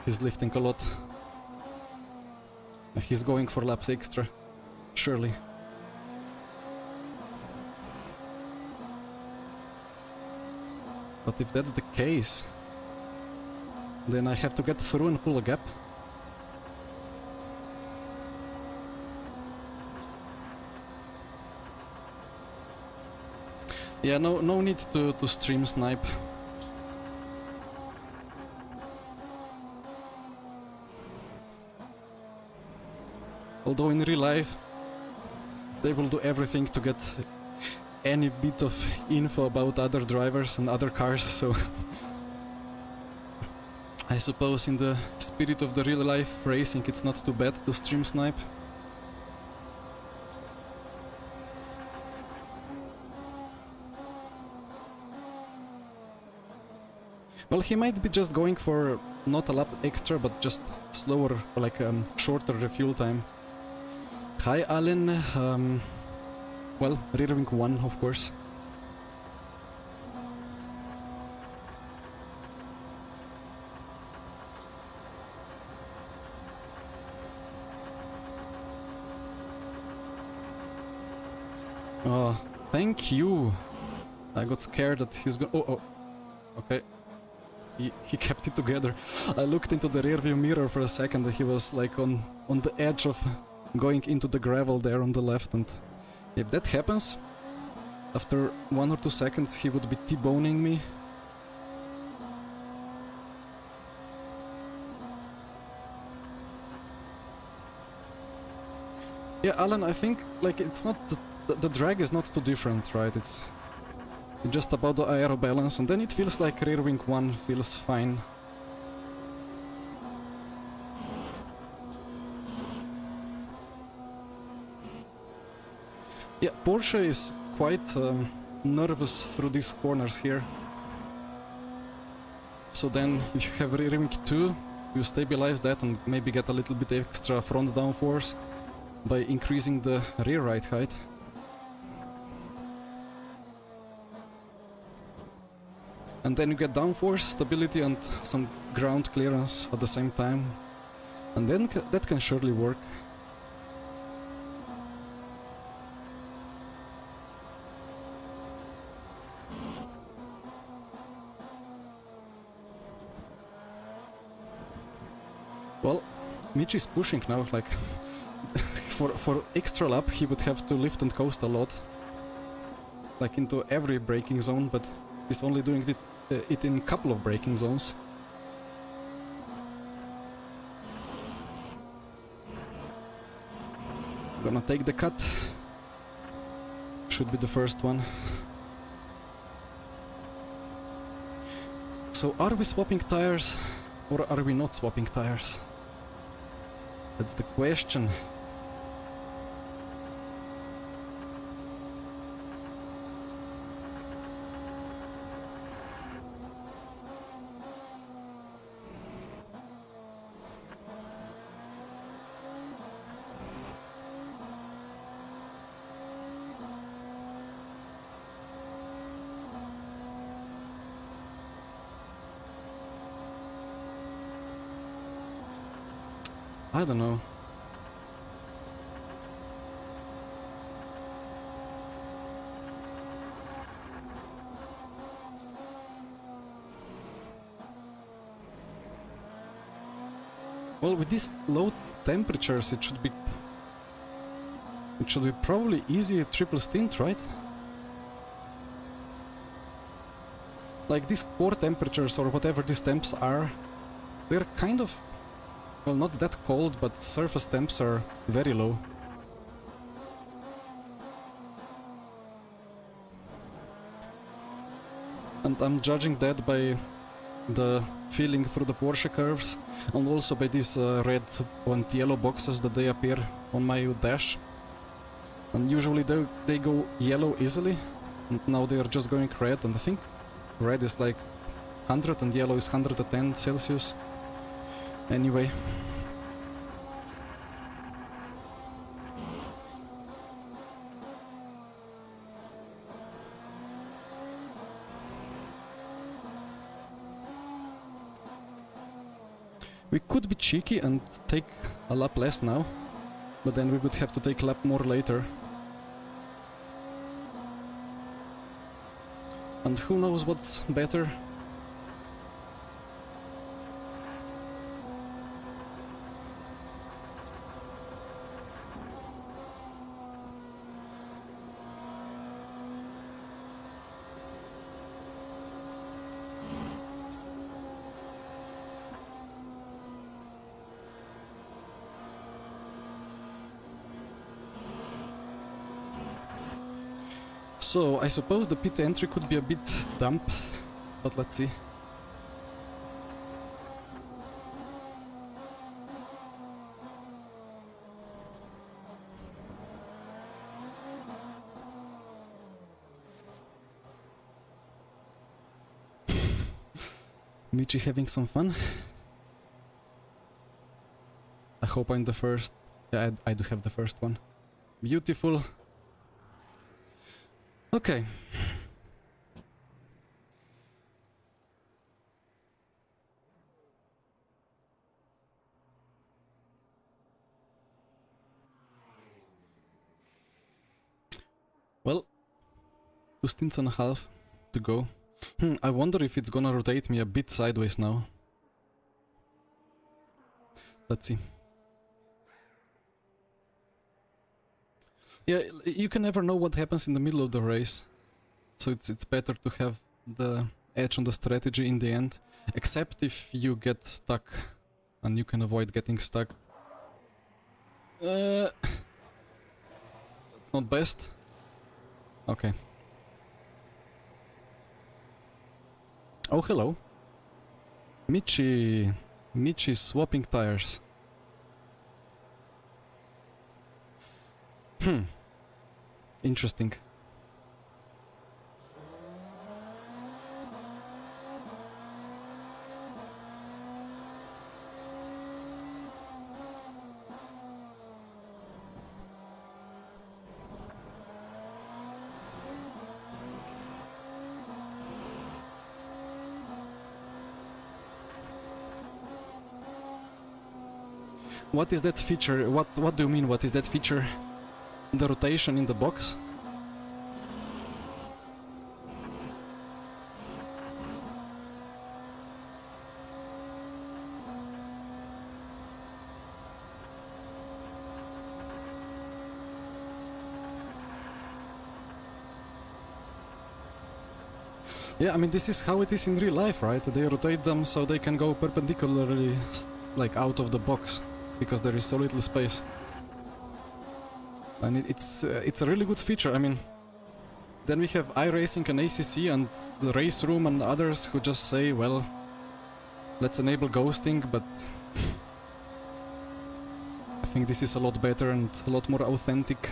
He's lifting a lot. He's going for laps extra, surely. But if that's the case, then I have to get through and pull a gap. Yeah, no need to stream snipe. Although in real life, they will do everything to get any bit of info about other drivers and other cars, so I suppose in the spirit of the real life racing it's not too bad to stream snipe. Well, he might be just going for not a lap extra, but just slower, like shorter refuel time. Hi Alan, well, rear wing 1 of course. Oh, thank you. I got scared that he's gonna... Oh, okay. He kept it together. I looked into the rearview mirror for a second and he was like on the edge of going into the gravel there on the left, and if that happens, after 1 or 2 seconds he would be T-boning me. Yeah, Alan, I think like it's not the drag is not too different, right? It's just about the aero balance, and then it feels like rear wing 1 feels fine. Yeah, Porsche is quite nervous through these corners here. So then if you have rear wing 2, you stabilize that and maybe get a little bit extra front downforce by increasing the rear ride height. And then you get downforce, stability and some ground clearance at the same time. And then that can surely work. Well, Mitch is pushing now, like for extra lap he would have to lift and coast a lot, like into every braking zone, but he's only doing it in a couple of braking zones. Gonna take the cut. Should be the first one. So are we swapping tires or are we not swapping tires? That's the question. I don't know. Well, with these low temperatures, it should be probably easy triple stint, right? Like these core temperatures or whatever these temps are, they're kind of, well, not that cold, but surface temps are very low. And I'm judging that by the feeling through the Porsche curves, and also by these red and yellow boxes that they appear on my dash. And usually they go yellow easily, and now they are just going red, and I think red is like 100 and yellow is 110 Celsius. Anyway. We could be cheeky and take a lap less now, but then we would have to take a lap more later. And who knows what's better? So, I suppose the pit entry could be a bit damp, but let's see. Michi having some fun. I hope I'm the first. Yeah, I do have the first one. Beautiful. Okay. Well, 2 stints and a half. to go. I wonder if it's gonna rotate me a bit sideways now. Let's see. Yeah, you can never know what happens in the middle of the race. So it's better to have the edge on the strategy in the end. Except if you get stuck. And you can avoid getting stuck. That's not best. Okay. Oh, hello. Michi. Michi's swapping tires. Interesting. What is that feature? What do you mean? What is that feature? The rotation in the box? Yeah, I mean, this is how it is in real life, right? They rotate them so they can go perpendicularly, like, out of the box, because there is so little space. And it's a really good feature. I mean, then we have iRacing and ACC and the Race Room and others who just say, well, let's enable ghosting, but I think this is a lot better and a lot more authentic.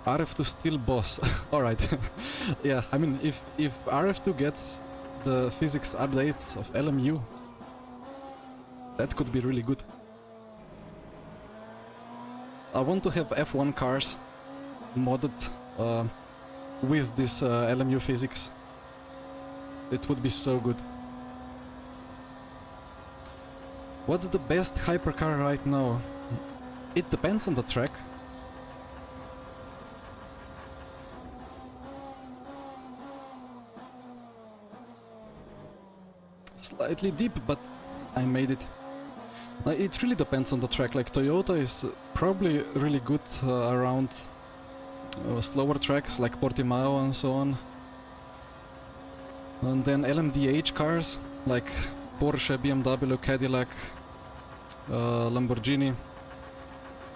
RF2 still boss. Alright. Yeah, I mean, if RF2 gets the physics updates of LMU, that could be really good. I want to have F1 cars modded with this LMU physics. It would be so good. What's the best hypercar right now? It depends on the track. Slightly deep, but I made it. It really depends on the track. Like Toyota is probably really good around slower tracks like Portimao and so on. And then LMDH cars like Porsche, BMW, Cadillac, Lamborghini.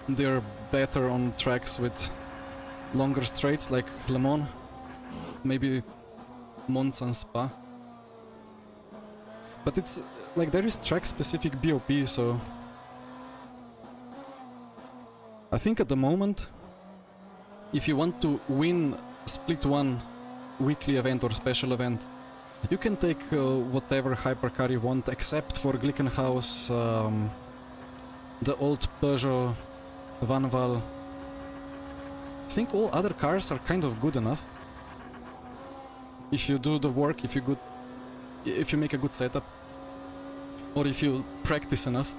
They're better on tracks with longer straights like Le Mans, maybe Monza and Spa. But it's like there is track-specific BOP, so I think at the moment, if you want to win Split 1 weekly event or special event, you can take whatever hypercar you want, except for Glickenhaus, the old Peugeot, Vanval. I think all other cars are kind of good enough. If you do the work, if you make a good setup, or if you practice enough.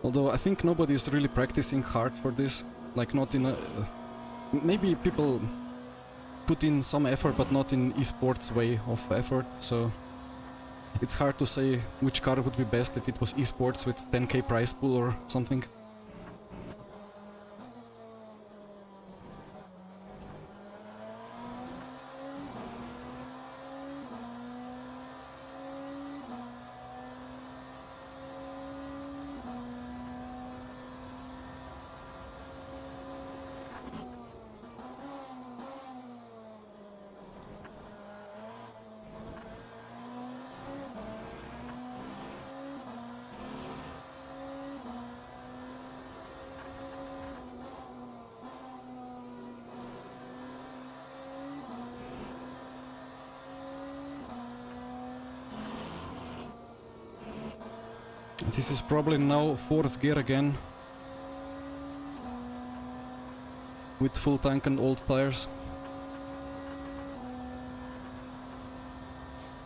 Although I think nobody is really practicing hard for this, like not in a... maybe people put in some effort, but not in esports way of effort, so it's hard to say which car would be best if it was esports with 10k prize pool or something. This is probably now 4th gear again, with full tank and old tires.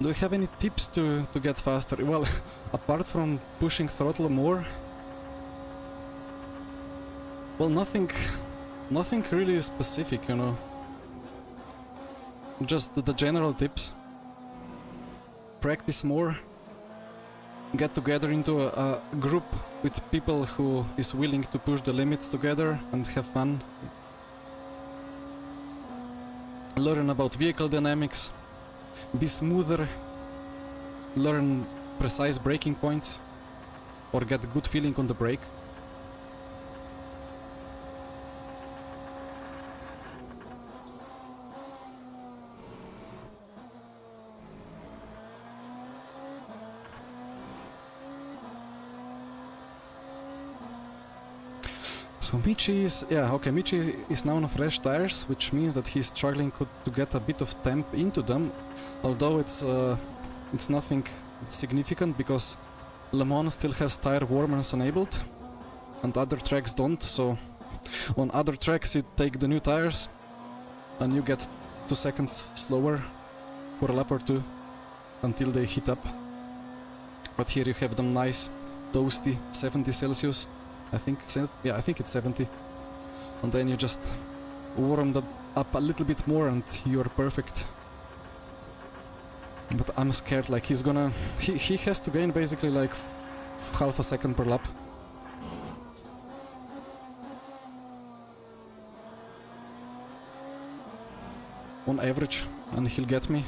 Do you have any tips to get faster? Well, apart from pushing throttle more, Well, nothing really specific, you know. Just the general tips. Practice more. Get together into a group with people who is willing to push the limits together and have fun. Learn about vehicle dynamics. Be smoother. Learn precise braking points. Or get good feeling on the brake. So Michi is, yeah, okay, Michi is now on fresh tires, which means that he's struggling to get a bit of temp into them, although it's nothing significant because Le Mans still has tire warmers enabled and other tracks don't, so on other tracks you take the new tires and you get 2 seconds slower for a lap or two until they heat up. But here you have them nice, toasty, 70 Celsius. I think it's 70. And then you just warm them up a little bit more and you're perfect. But I'm scared, like he's gonna... He has to gain basically like half a second per lap. On average, and he'll get me.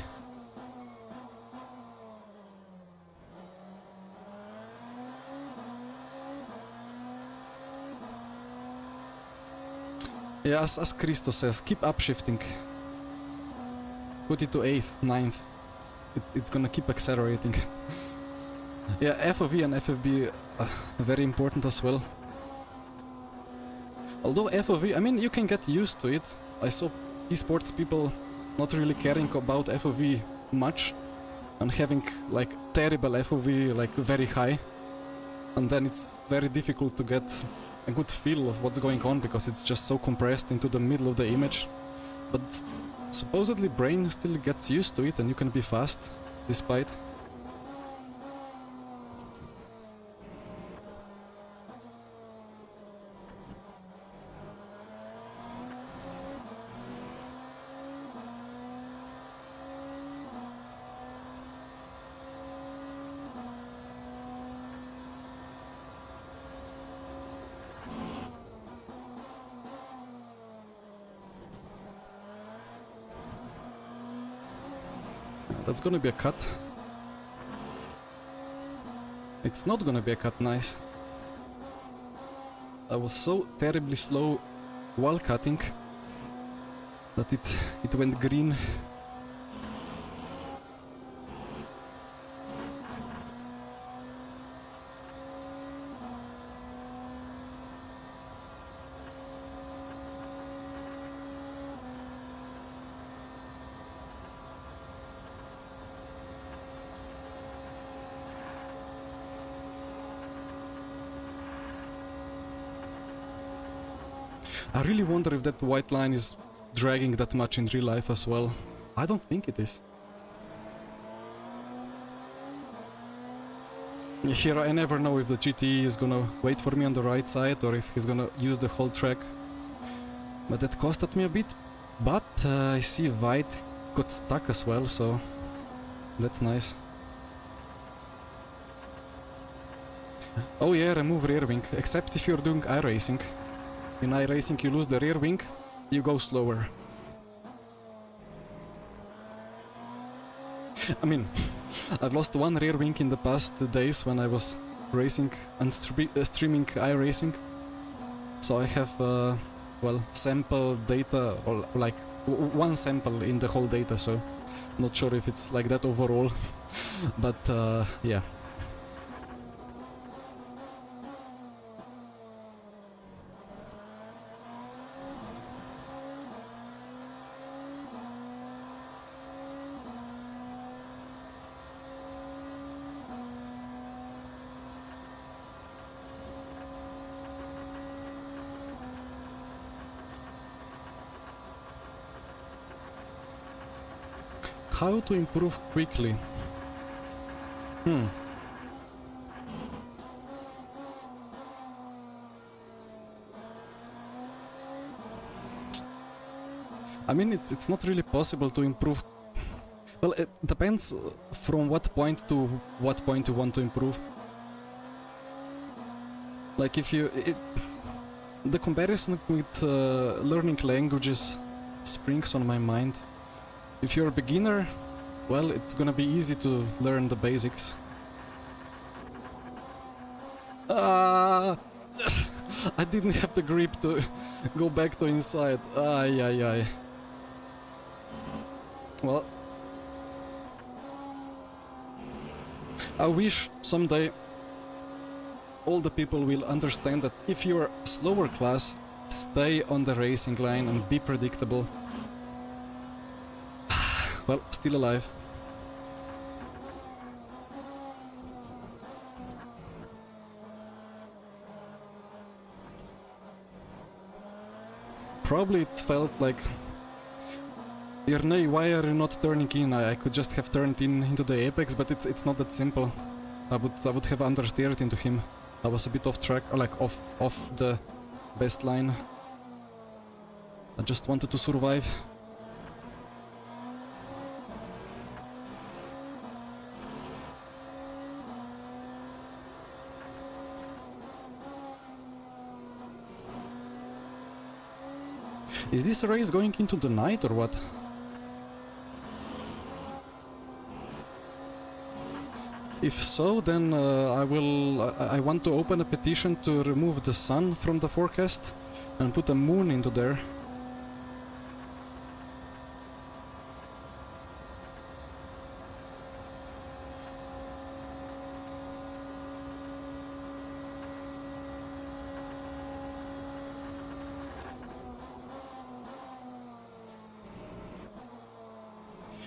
Yeah, as Christo says, keep upshifting. Put it to 8th, 9th. It's gonna keep accelerating. Yeah, FOV and FFB very important as well. Although FOV, I mean, you can get used to it. I saw esports people not really caring about FOV much and having like terrible FOV, like very high. And then it's very difficult to get a good feel of what's going on because it's just so compressed into the middle of the image. But supposedly brain still gets used to it and you can be fast despite. That's gonna be a cut. It's not gonna be a cut, nice. I was so terribly slow while cutting that it went green. I really wonder if that white line is dragging that much in real life as well. I don't think it is. Here I never know if the GTE is gonna wait for me on the right side or if he's gonna use the whole track. But that costed me a bit. But I see White got stuck as well, so that's nice. Oh yeah, remove rear wing, except if you're doing iRacing. In iRacing you lose the rear wing, you go slower. I mean, I've lost one rear wing in the past days when I was racing and streaming iRacing. So I have, well, sample data, or like one sample in the whole data, so not sure if it's like that overall, but yeah. How to improve quickly? I mean, it's not really possible to improve. Well, it depends from what point to what point you want to improve. Like if you... the comparison with learning languages springs on my mind. If you're a beginner, well, it's gonna be easy to learn the basics. I didn't have the grip to go back to inside. Ay. Well, I wish someday all the people will understand that if you're slower class, stay on the racing line and be predictable. Well, still alive. Probably it felt like, Irnei, why are you not turning in? I could just have turned in into the apex, but it's not that simple. I would have understeered into him. I was a bit off track, or like off the best line. I just wanted to survive. Is this race going into the night or what? If so, then I want to open a petition to remove the sun from the forecast and put a moon into there.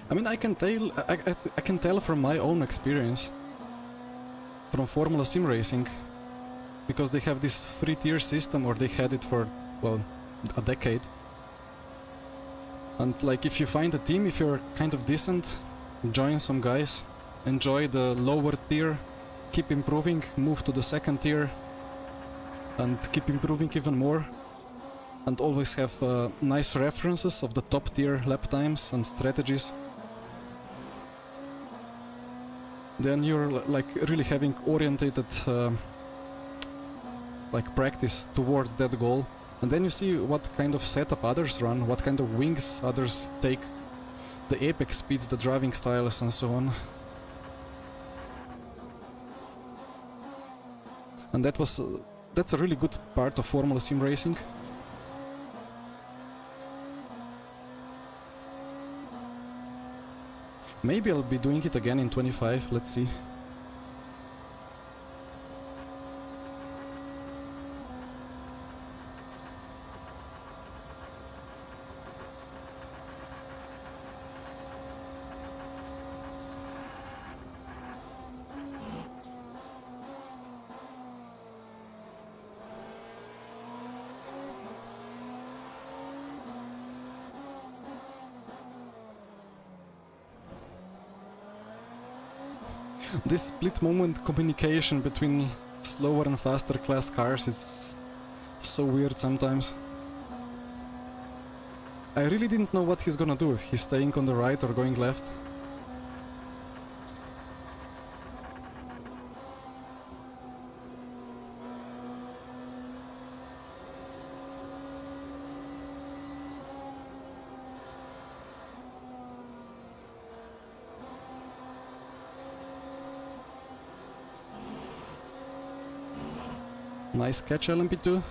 I mean, I can tell from my own experience from Formula Sim Racing, because they have this 3-tier system, or they had it for, well, a decade. And like, if you find a team, if you're kind of decent, join some guys, enjoy the lower tier, keep improving, move to the 2nd tier, and keep improving even more. And always have nice references of the top tier lap times and strategies. Then you're like really having orientated like practice toward that goal, and then you see what kind of setup others run, what kind of wings others take, the apex speeds, the driving styles, and so on. And that's a really good part of Formula Sim Racing. Maybe I'll be doing it again in 25, let's see. This split moment communication between slower and faster class cars is so weird sometimes. I really didn't know what he's gonna do, if he's staying on the right or going left. Nice catch, LMP2.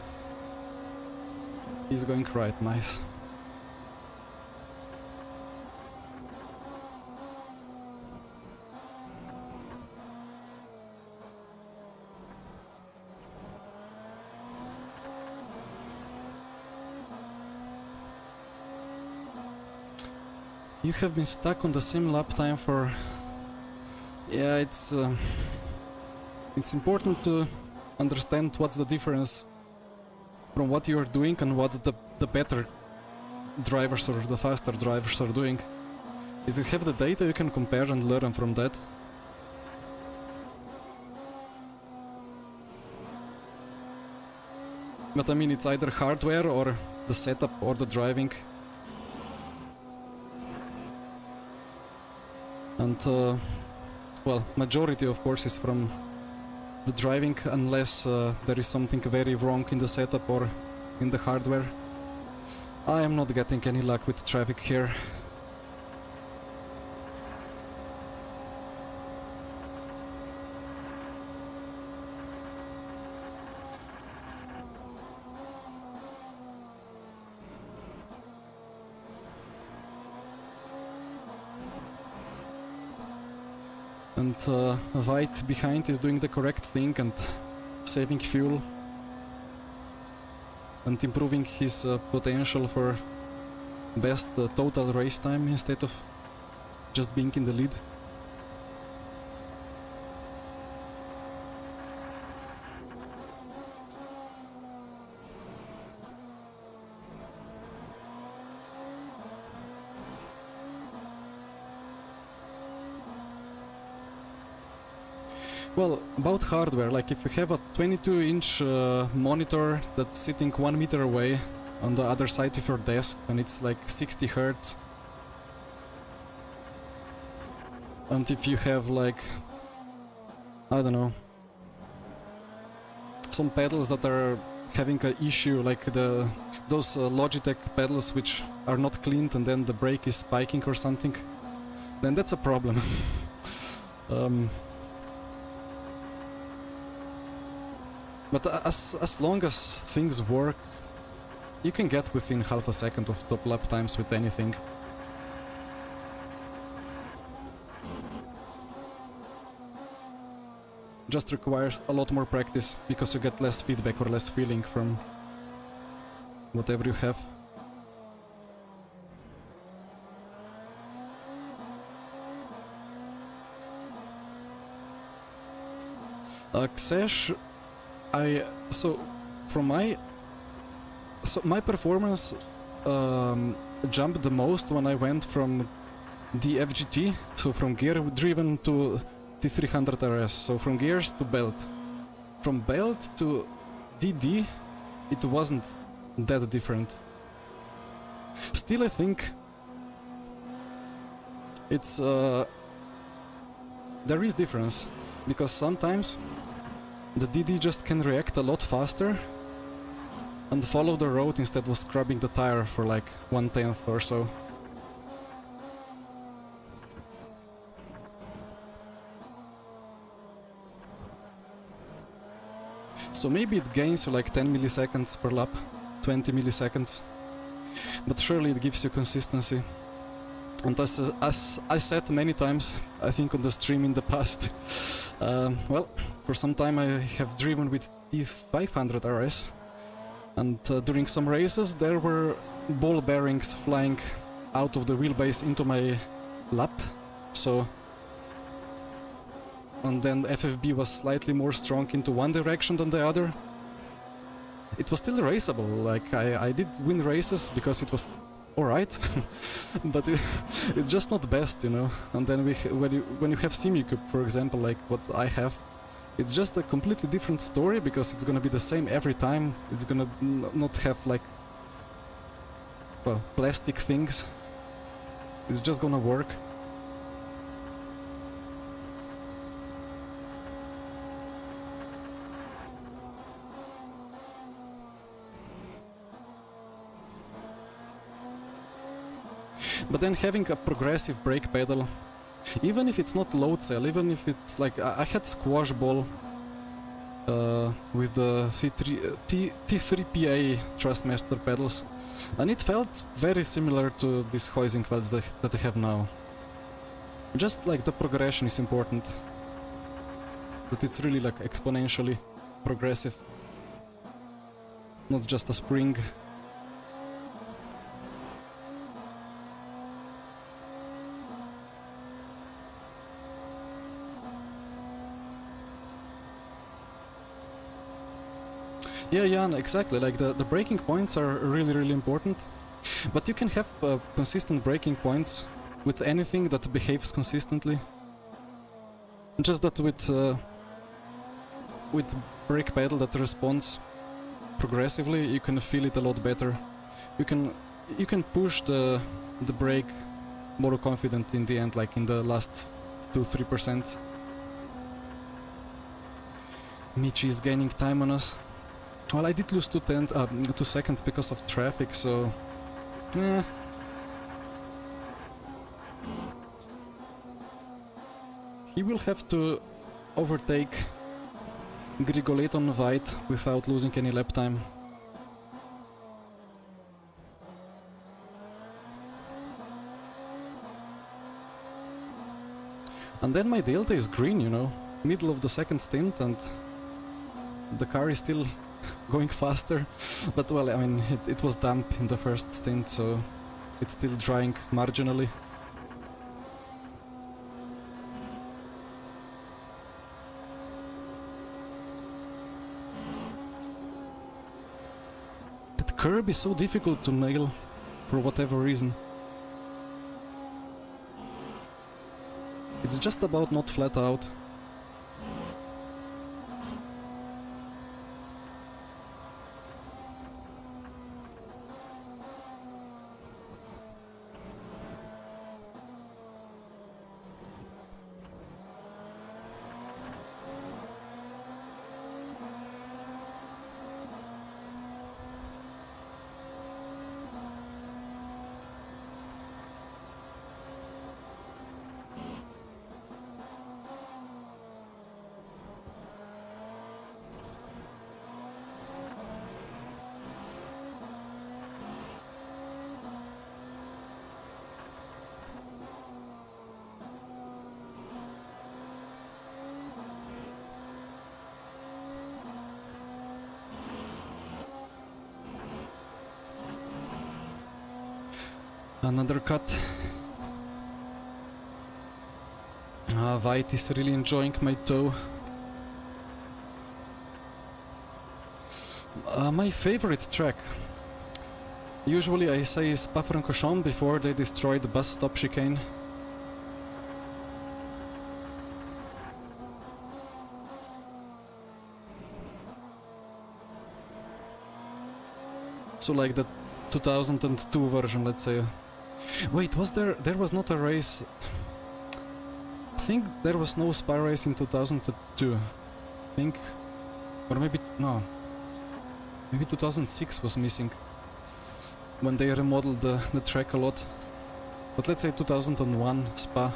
He's going right, nice. You have been stuck on the same lap time for... Yeah, it's important to understand what's the difference from what you're doing and what the better drivers or the faster drivers are doing. If you have the data, you can compare and learn from that. But I mean, it's either hardware or the setup or the driving. And well, majority of course is from the driving, unless there is something very wrong in the setup or in the hardware. I am not getting any luck with traffic here. And White behind is doing the correct thing and saving fuel and improving his potential for best total race time instead of just being in the lead. Well, about hardware, like if you have a 22-inch monitor that's sitting 1 meter away on the other side of your desk and it's like 60 Hz, and if you have like, I don't know, some pedals that are having an issue, like those Logitech pedals which are not cleaned and then the brake is spiking or something, then that's a problem. But as long as things work, you can get within half a second of top lap times with anything. Just requires a lot more practice, because you get less feedback or less feeling from whatever you have. Xesh, my performance jumped the most when I went from the FGT, so from gear driven to T300 RS, so from gears to belt. From belt to DD, it wasn't that different. Still, I think it's there is difference, because sometimes the DD just can react a lot faster and follow the road instead of scrubbing the tire for like 1/10 or so. So maybe it gains you like 10 milliseconds per lap, 20 milliseconds, but surely it gives you consistency. And as I said many times, I think on the stream in the past, well, for some time I have driven with T500 RS, and during some races there were ball bearings flying out of the wheelbase into my lap, so... And then FFB was slightly more strong into one direction than the other. It was still raceable, like I did win races because it was alright, but it's just not best, you know. And then when you have Simicube, for example, like what I have, it's just a completely different story, because it's gonna be the same every time. It's gonna not have like, well, plastic things. It's just gonna work. But then having a progressive brake pedal, even if it's not load cell, even if it's like... I had squash ball with the T3PA Trustmaster pedals, and it felt very similar to these Huizenfelds that I have now. Just like the progression is important, that it's really like exponentially progressive, not just a spring. Yeah, exactly, like the braking points are really important, but you can have consistent braking points with anything that behaves consistently. Just that with brake pedal that responds progressively, you can feel it a lot better. You can push the brake more confident in the end, like in the last 2-3%. Michi is gaining time on us. Well, I did lose 2 seconds because of traffic, so... He will have to overtake Grigolet on White without losing any lap time. And then my delta is green, you know, middle of the second stint, and the car is still going faster. But well, I mean, it was damp in the first stint, so it's still drying marginally. That curb is so difficult to nail for whatever reason. It's just about not flat out. Another cut. White is really enjoying my toe. My favorite track. Usually I say Spa-Francorchamps before they destroyed the bus stop chicane. So like the 2002 version, let's say. Wait, there was not a race... I think there was no Spa race in 2002. I think... Or maybe... no. Maybe 2006 was missing. When they remodeled the track a lot. But let's say 2001 Spa.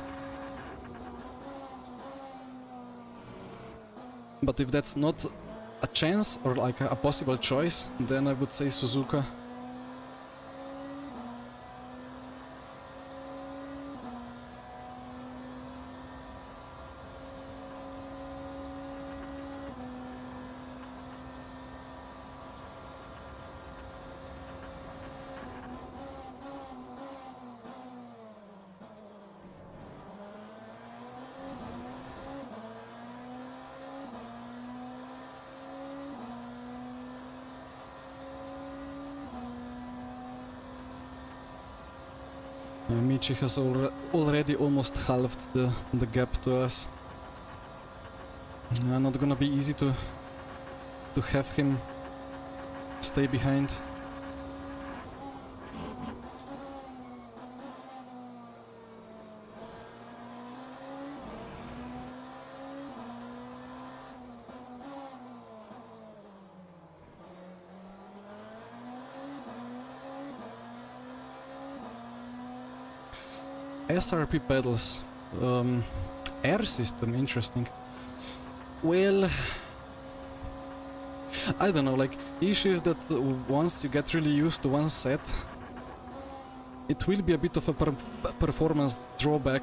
But if that's not a chance or like a possible choice, then I would say Suzuka. Michi has already almost halved the gap to us. Not gonna be easy to have him stay behind. SRP pedals, air system, interesting. Well, I don't know, like, issue is that once you get really used to one set, it will be a bit of a performance drawback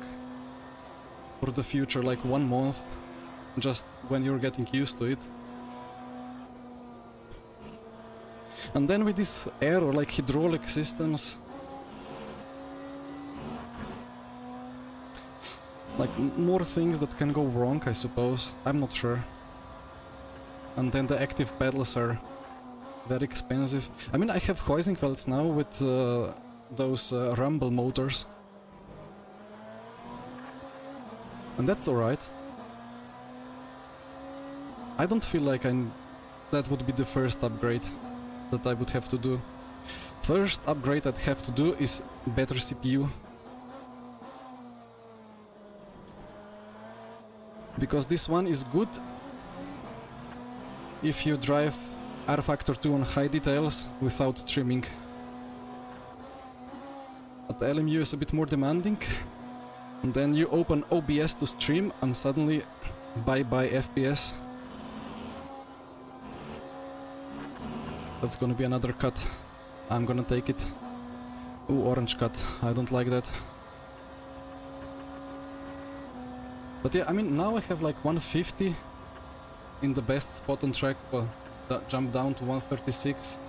for the future, like 1 month, just when you're getting used to it. And then with this air or like hydraulic systems, like more things that can go wrong, I suppose. I'm not sure. And then the active pedals are very expensive. I mean, I have Huizenfelds now with those rumble motors. And that's alright. I don't feel like that would be the first upgrade that I would have to do. First upgrade I'd have to do is better CPU. because this one is good if you drive R Factor 2 on high details without trimming. But the LMU is a bit more demanding, and then you open OBS to stream and suddenly bye-bye FPS. That's gonna be another cut. I'm gonna take it. Ooh, orange cut. I don't like that. But yeah, I mean, now I have like 150 in the best spot on track. Well, jump down to 136.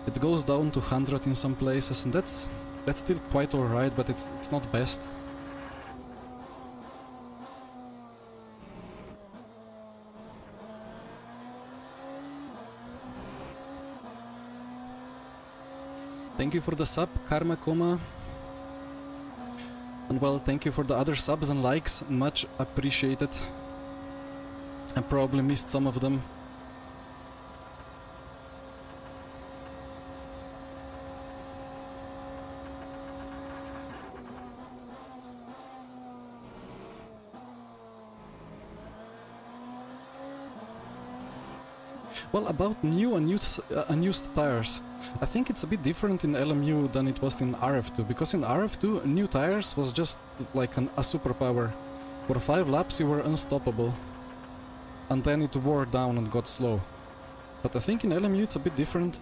It goes down to 100 in some places, and that's still quite alright, but it's not best. Thank you for the sub, Karma Koma. And well, thank you for the other subs and likes, much appreciated. I probably missed some of them. Well, about new and unused tires. I think it's a bit different in LMU than it was in RF2, because in RF2 new tires was just like a superpower. For 5 laps you were unstoppable, and then it wore down and got slow. But I think in LMU it's a bit different.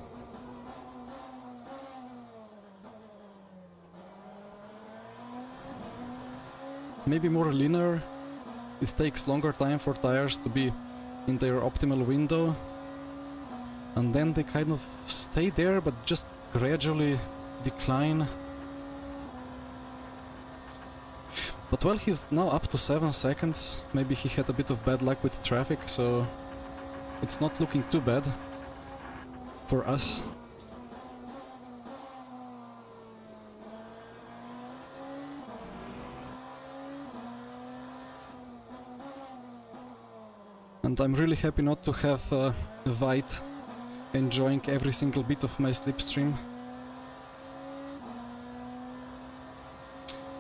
Maybe more linear. It takes longer time for tires to be in their optimal window, and then they kind of stay there but just gradually decline. But well, he's now up to 7 seconds. Maybe he had a bit of bad luck with traffic, so it's not looking too bad for us. And I'm really happy not to have White enjoying every single bit of my slipstream.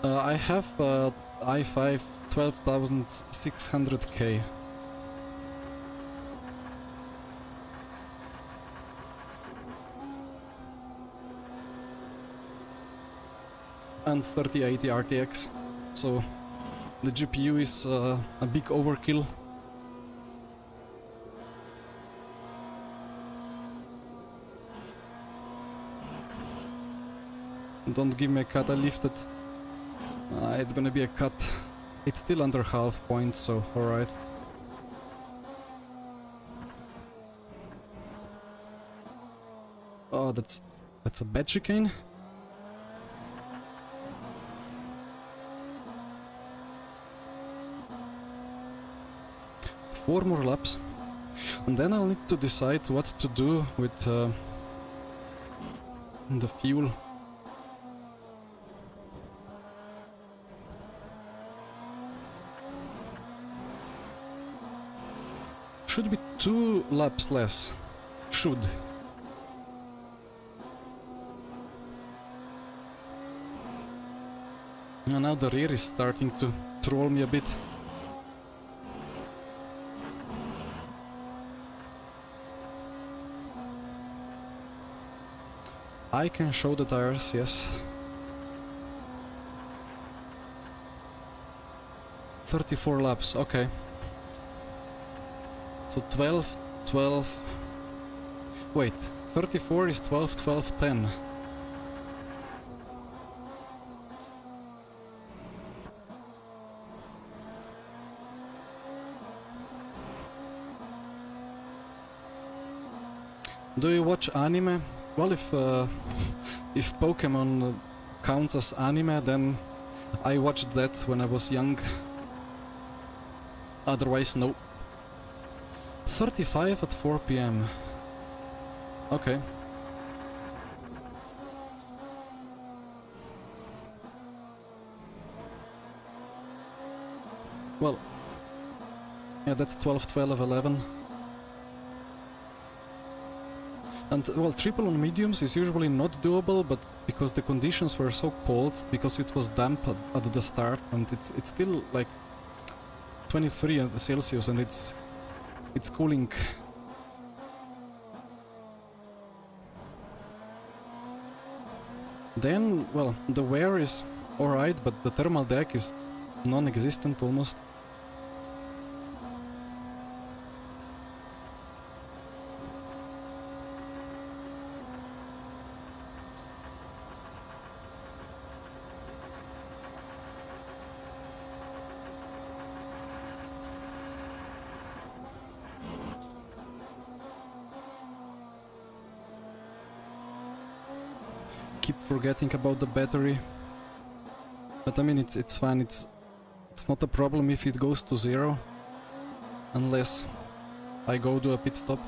I have i5 12,600K. And 3080 RTX, so the GPU is a big overkill. Don't give me a cut, I lifted. It's gonna be a cut. It's still under half point, so alright. Oh, that's a bad chicane. Four more laps, and then I'll need to decide what to do with the fuel. Should be 2 laps less. Should. And now the rear is starting to troll me a bit. I can show the tires, yes. 34 laps, okay. So 12, 12... Wait, 34 is 12, 12, 10. Do you watch anime? Well, if Pokemon counts as anime, then I watched that when I was young. Otherwise, no. 35 at 4 PM. Okay. Well, yeah, that's 12, 12, 11. And, well, triple on mediums is usually not doable, but because the conditions were so cold, because it was damp at the start, and it's still, like, 23 Celsius and it's cooling. Then, well, the wear is alright, but the thermal deck is non-existent almost. Keep forgetting about the battery, but I mean it's fine. It's not a problem if it goes to 0, unless I go do a pit stop.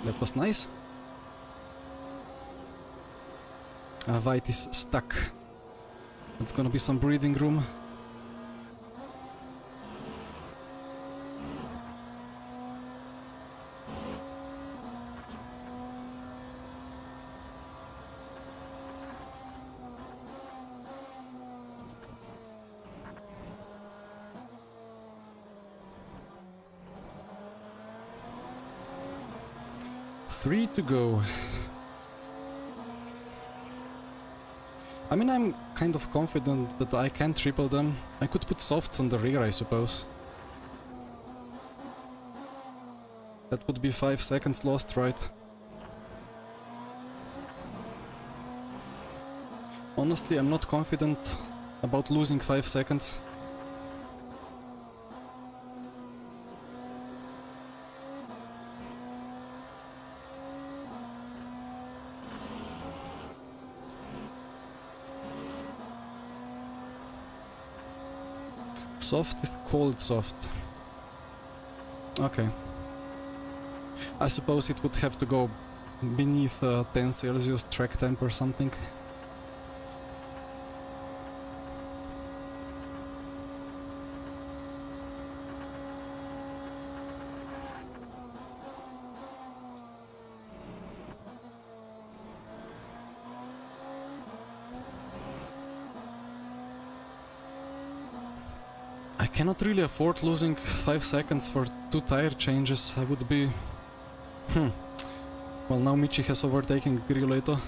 That was nice. White is stuck. It's gonna be some breathing room. Three to go. I mean, I'm kind of confident that I can triple them. I could put softs on the rear, I suppose. That would be 5 seconds lost, right? Honestly, I'm not confident about losing 5 seconds. Soft is cold soft. Okay. I suppose it would have to go beneath 10 Celsius track temp or something. I cannot really afford losing 5 seconds for 2 tire changes. I would be... Well, now Michi has overtaken Grigoletto.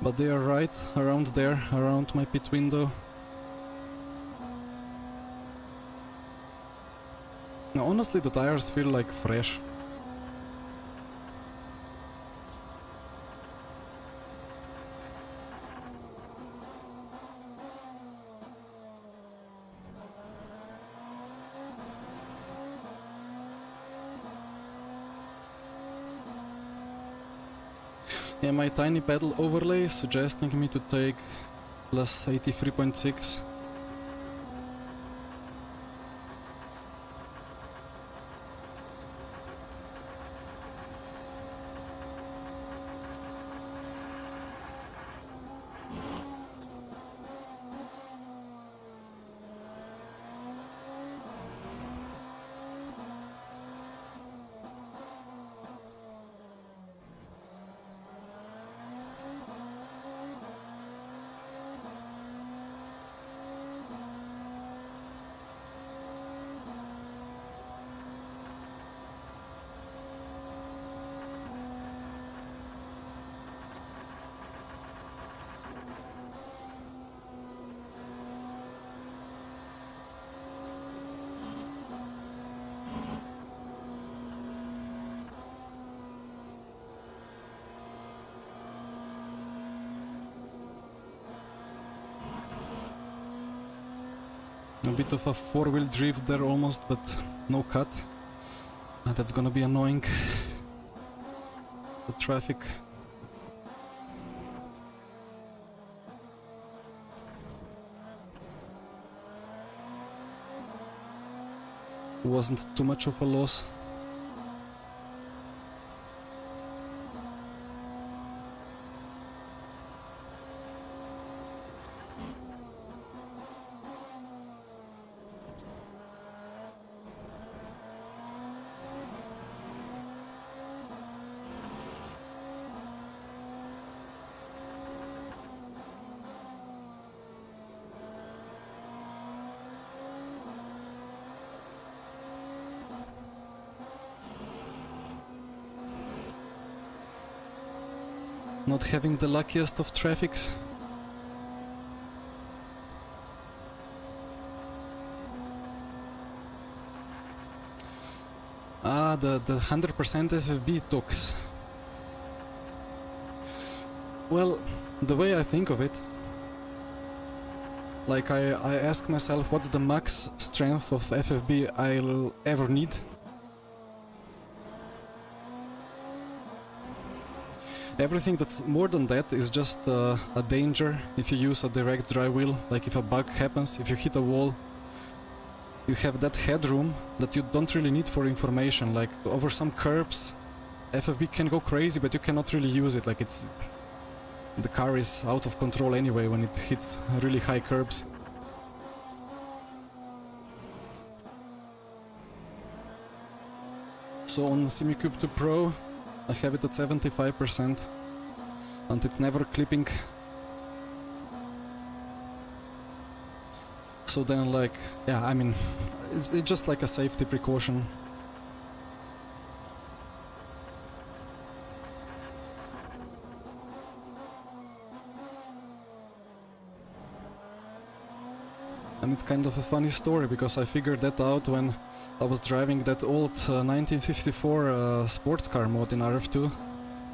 But they are right around there, around my pit window. Now, honestly, the tires feel like fresh. Yeah, my tiny pedal overlay is suggesting me to take plus 83.6. A bit of a four-wheel drift there almost, but no cut. That's gonna be annoying. The traffic. wasn't too much of a loss. Not having the luckiest of traffics. Ah, the 100% FFB talks. Well, the way I think of it, like I ask myself what's the max strength of FFB I'll ever need. Everything that's more than that is just a danger if you use a direct drive wheel, like if a bug happens, if you hit a wall. You have that headroom that you don't really need for information, like over some curbs FFB can go crazy but you cannot really use it, like it's... the car is out of control anyway when it hits really high curbs. So on SimiCube 2 Pro I have it at 75% and it's never clipping. So then like, yeah, I mean, it's just like a safety precaution. And it's kind of a funny story because I figured that out when I was driving that old 1954 sports car mod in RF2.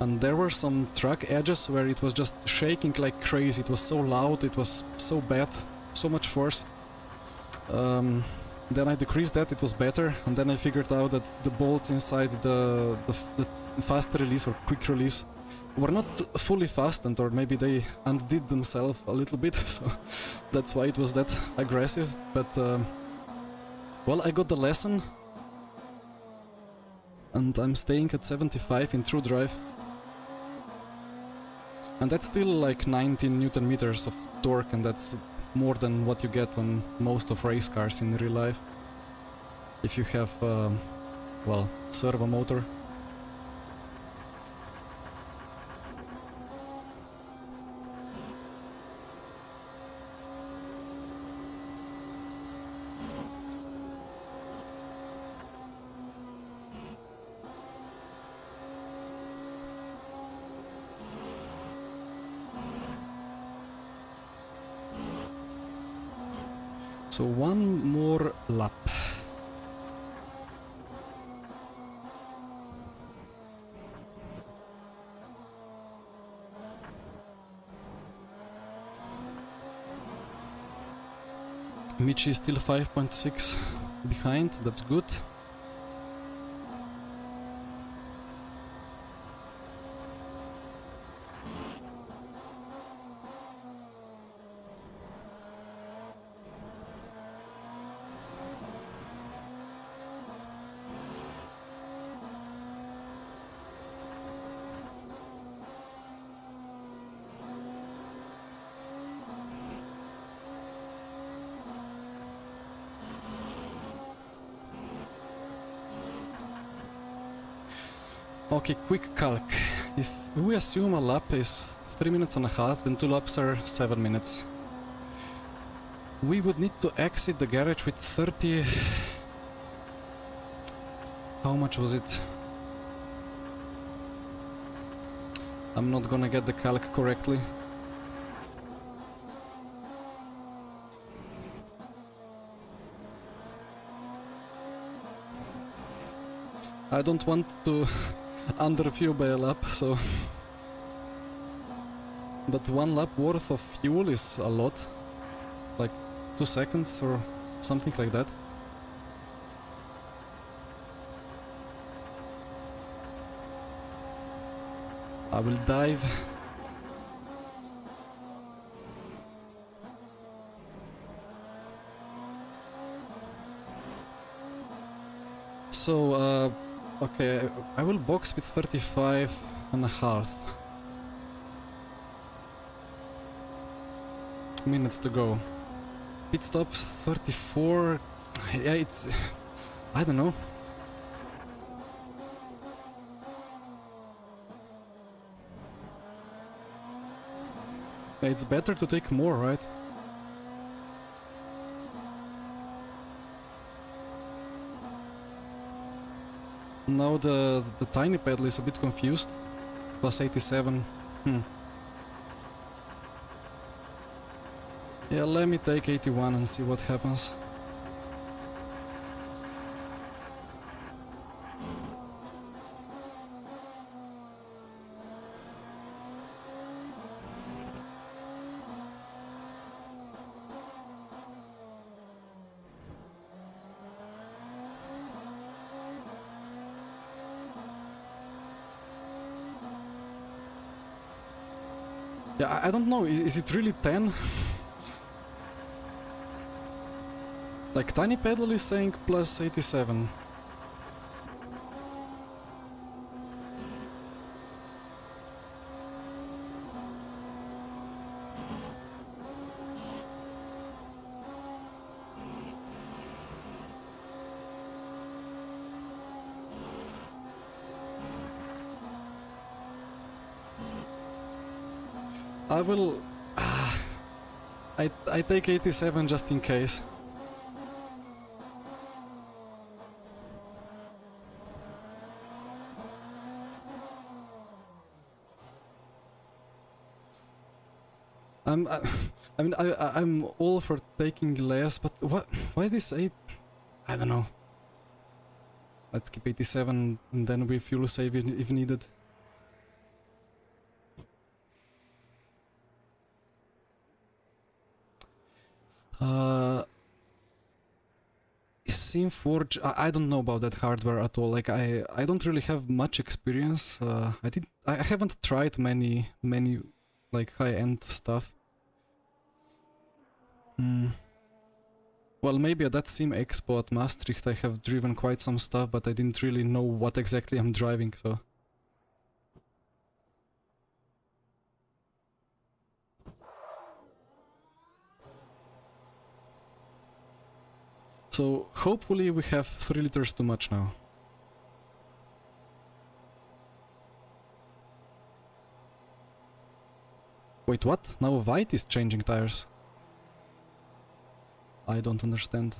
And there were some track edges where it was just shaking like crazy. It was so loud, it was so bad, so much force. Then I decreased that, it was better, and then I figured out that the bolts inside the fast release or quick release were not fully fastened, or maybe they undid themselves a little bit, so that's why it was that aggressive. But well, I got the lesson and I'm staying at 75 in true drive. And that's still like 19 Newton meters of torque, and that's more than what you get on most of race cars in real life. If you have, well, servo motor. So one more lap. Michi is still 5.6 behind, that's good. Okay, quick calc. If we assume a lap is 3 minutes and a half, then 2 laps are 7 minutes. We would need to exit the garage with 30... How much was it? I'm not gonna get the calc correctly. I don't want to underfuel by a lap, so... But 1 lap worth of fuel is a lot. Like 2 seconds or something like that. I will dive. So, okay, I will box with 35 and a half minutes to go. Pit stops 34. Yeah, it's... I don't know. It's better to take more, right? Now the tiny pedal is a bit confused. Plus 87. Yeah, let me take 81 and see what happens. Yeah, I don't know, is it really 10? Like, tiny pedal is saying plus 87. I will... I take 87 just in case. I mean, I'm all for taking less, but what? Why is this 8? I don't know. Let's keep 87 and then we fuel save if needed. SimForge, I don't know about that hardware at all. Like I don't really have much experience. I haven't tried many like high-end stuff. Well, maybe at that Sim Expo at Maastricht I have driven quite some stuff, but I didn't really know what exactly I'm driving, so... So, hopefully we have 3 liters too much now. Wait, what? Now White is changing tires? I don't understand.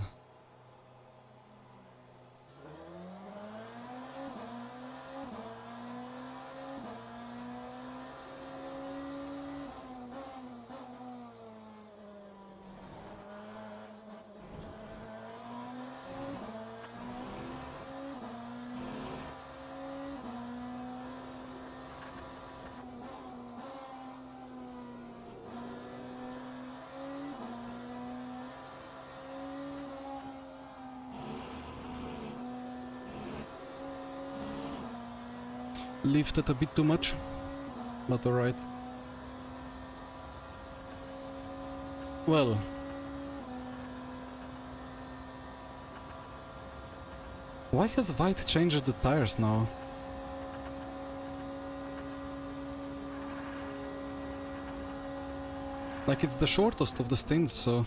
Lifted a bit too much, but alright. Well, why has White changed the tires now? Like, it's the shortest of the stints, so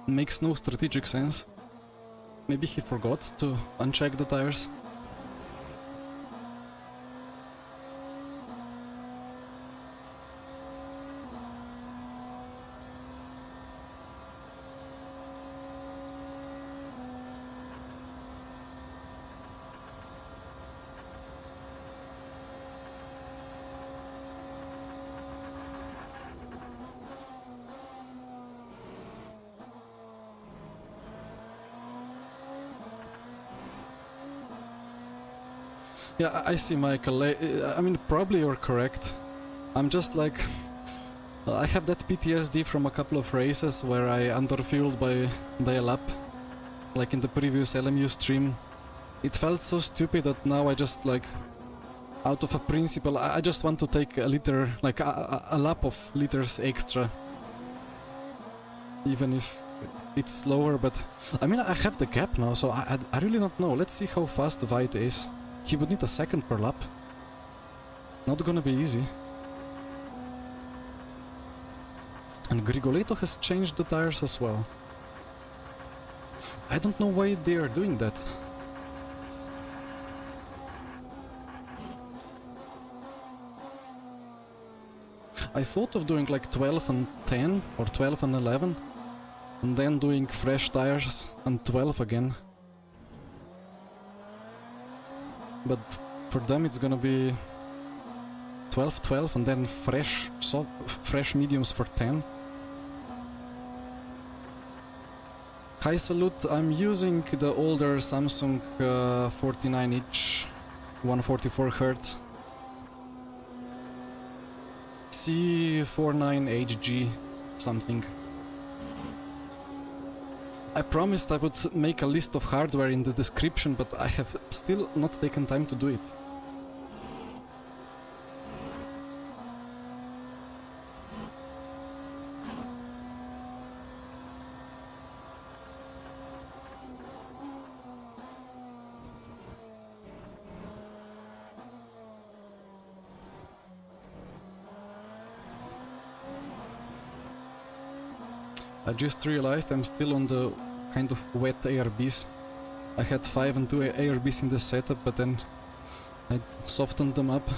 makes no strategic sense. Maybe he forgot to uncheck the tires. Yeah, I see, Michael. I mean, probably you're correct. I'm just like... I have that PTSD from a couple of races where I underfueled by a lap. Like in the previous LMU stream. It felt so stupid that now I just like... Out of a principle, I just want to take a liter, like a lap of liters extra. Even if it's slower, but I mean, I have the gap now, so I really don't know. Let's see how fast White is. He would need a second per lap. Not gonna be easy. And Grigoletto has changed the tires as well. I don't know why they are doing that. I thought of doing like 12 and 10 or 12 and 11 and then doing fresh tires and 12 again. But for them it's gonna be 12, 12 and then fresh mediums for 10. Hi Salute, I'm using the older Samsung 49-inch 144Hz C49HG something. I promised I would make a list of hardware in the description, but I have still not taken time to do it. I just realized I'm still on the kind of wet ARBs. I had 5 and 2 ARBs in the setup, but then I softened them up.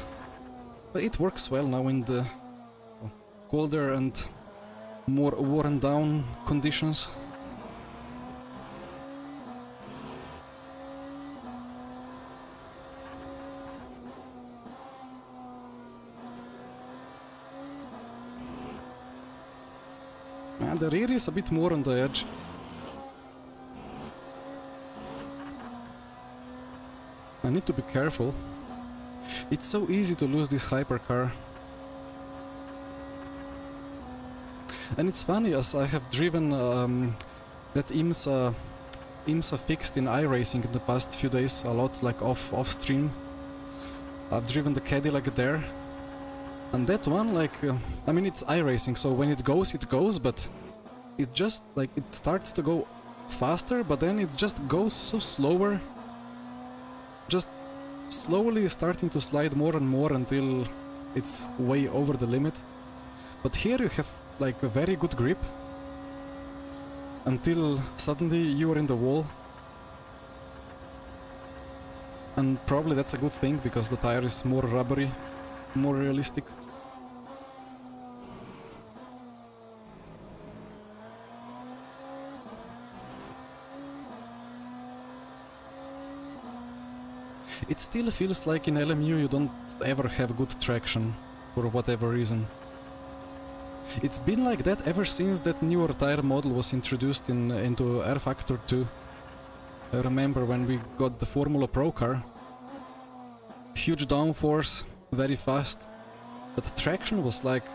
But it works well now in the colder and more worn down conditions. And the rear is a bit more on the edge. I need to be careful. It's so easy to lose this hypercar. And it's funny, as I have driven that IMSA fixed in iRacing in the past few days a lot, like off stream. I've driven the Cadillac there. And that one, like, I mean, it's iRacing, so when it goes, but it just, like, it starts to go faster, but then it just goes so slower. Just slowly starting to slide more and more until it's way over the limit. But here you have, like, a very good grip. Until suddenly you are in the wall. And probably that's a good thing, because the tire is more rubbery, more realistic. It still feels like in LMU you don't ever have good traction, for whatever reason. It's been like that ever since that newer tire model was introduced into R Factor 2. I remember when we got the Formula Pro car. Huge downforce, very fast, but the traction was like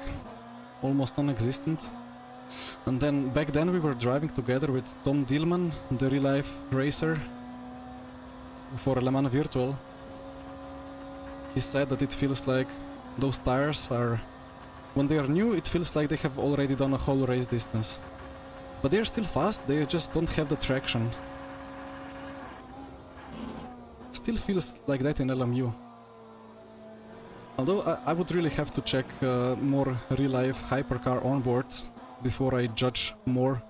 almost non-existent. And then back then we were driving together with Tom Dillman, the real-life racer, for Le Mans Virtual. He said that it feels like those tires are, when they are new, it feels like they have already done a whole race distance. But they are still fast, they just don't have the traction. Still feels like that in LMU. Although I would really have to check more real-life hypercar onboards before I judge more,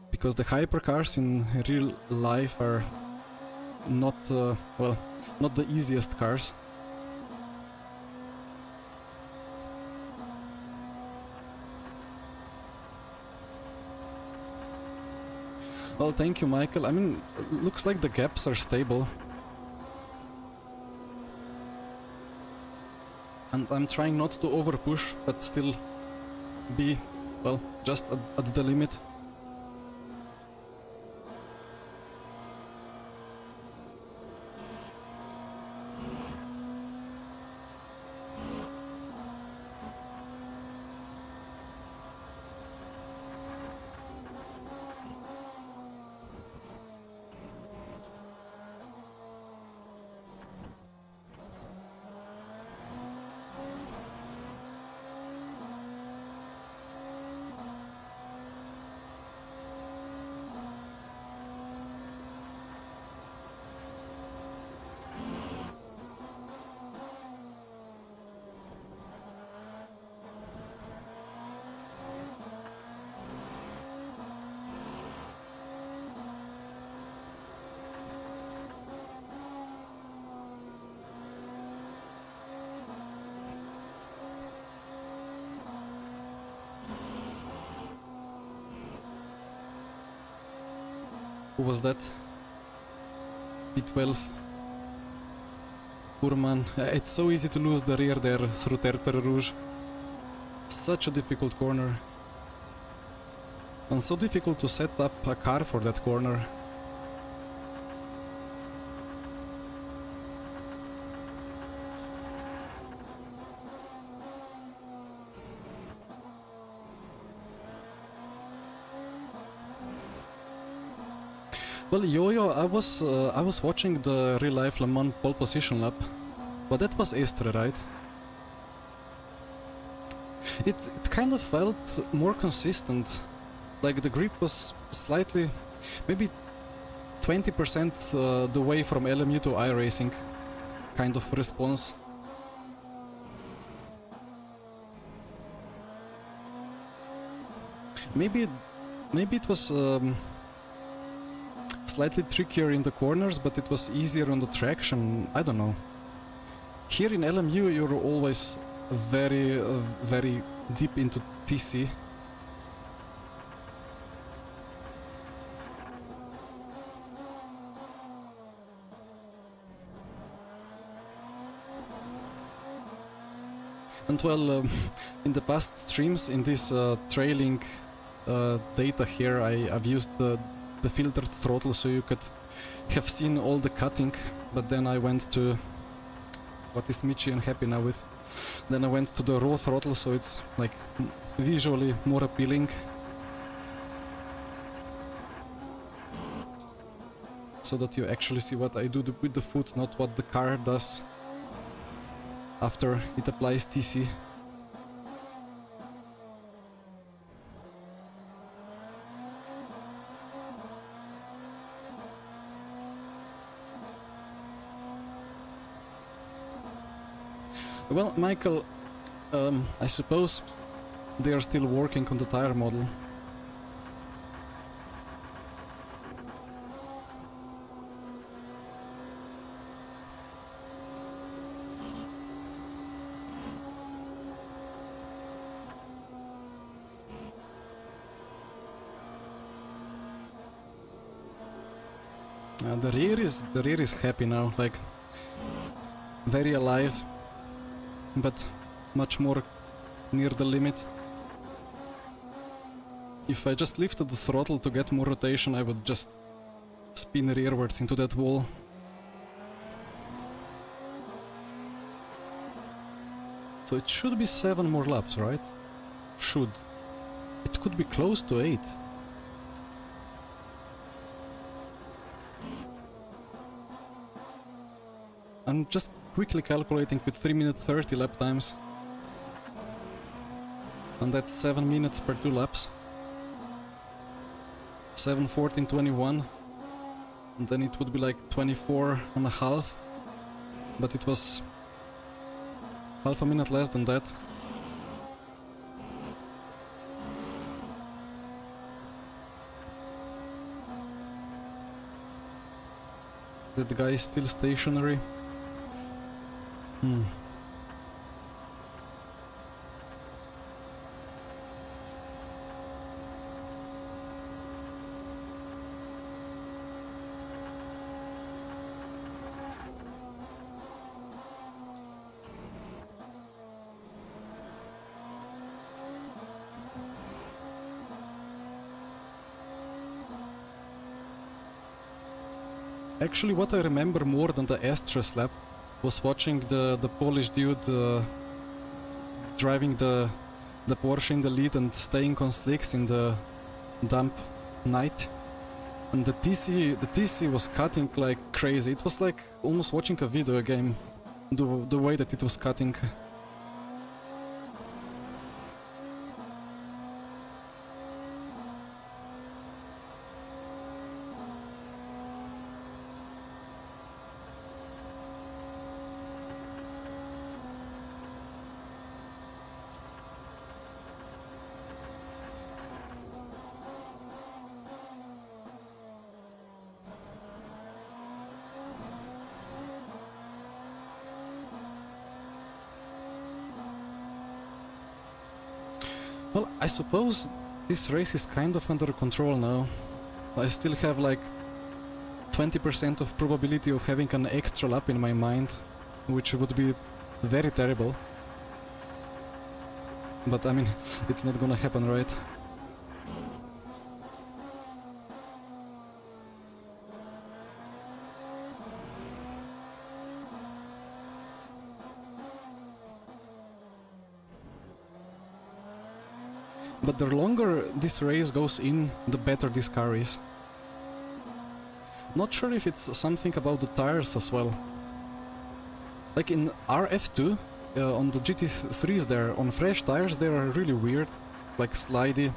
because the hypercars in real life are not, well, not the easiest cars. Well, thank you, Michael. I mean, looks like the gaps are stable. And I'm trying not to overpush, but still be, well, just at the limit. Who was that? P12. Poor man. It's so easy to lose the rear there through Terre Rouge. Such a difficult corner. And so difficult to set up a car for that corner. Well, Yo-Yo, I was watching the real life Le Mans pole position lap, but that was Estre, right? It kind of felt more consistent, like the grip was slightly, maybe 20% the way from LMU to iRacing, kind of response. Maybe it was slightly trickier in the corners, but it was easier on the traction. I don't know. Here in LMU, you're always very deep into TC. And well, in the past streams, in this trailing data here, I've used the filtered throttle so you could have seen all the cutting, but then I went to what is Michi unhappy now with. Then I went to the raw throttle, so it's like visually more appealing. So that you actually see what I do with the foot, not what the car does after it applies TC. Well, Michael, I suppose they are still working on the tire model. The rear is happy now, like very alive, but much more near the limit. If I just lifted the throttle to get more rotation, I would just spin rearwards into that wall. So it should be 7 more laps, right? Should. It could be close to 8. I'm just quickly calculating with 3 minute 30 lap times. And that's 7 minutes per 2 laps. 7, 14, 21. And then it would be like 24 and a half. But it was half a minute less than that. That guy is still stationary. Actually, what I remember more than the Estres lap was watching the Polish dude driving the Porsche in the lead and staying on slicks in the damp night. And the TC was cutting like crazy. It was like almost watching a video game, the way that it was cutting. Well, I suppose this race is kind of under control now. I still have like 20% of probability of having an extra lap in my mind, which would be very terrible. But I mean, it's not gonna happen, right? But the longer this race goes in, the better this car is. Not sure if it's something about the tires as well. Like in RF2, on the GT3s there, on fresh tires they are really weird, like slidey.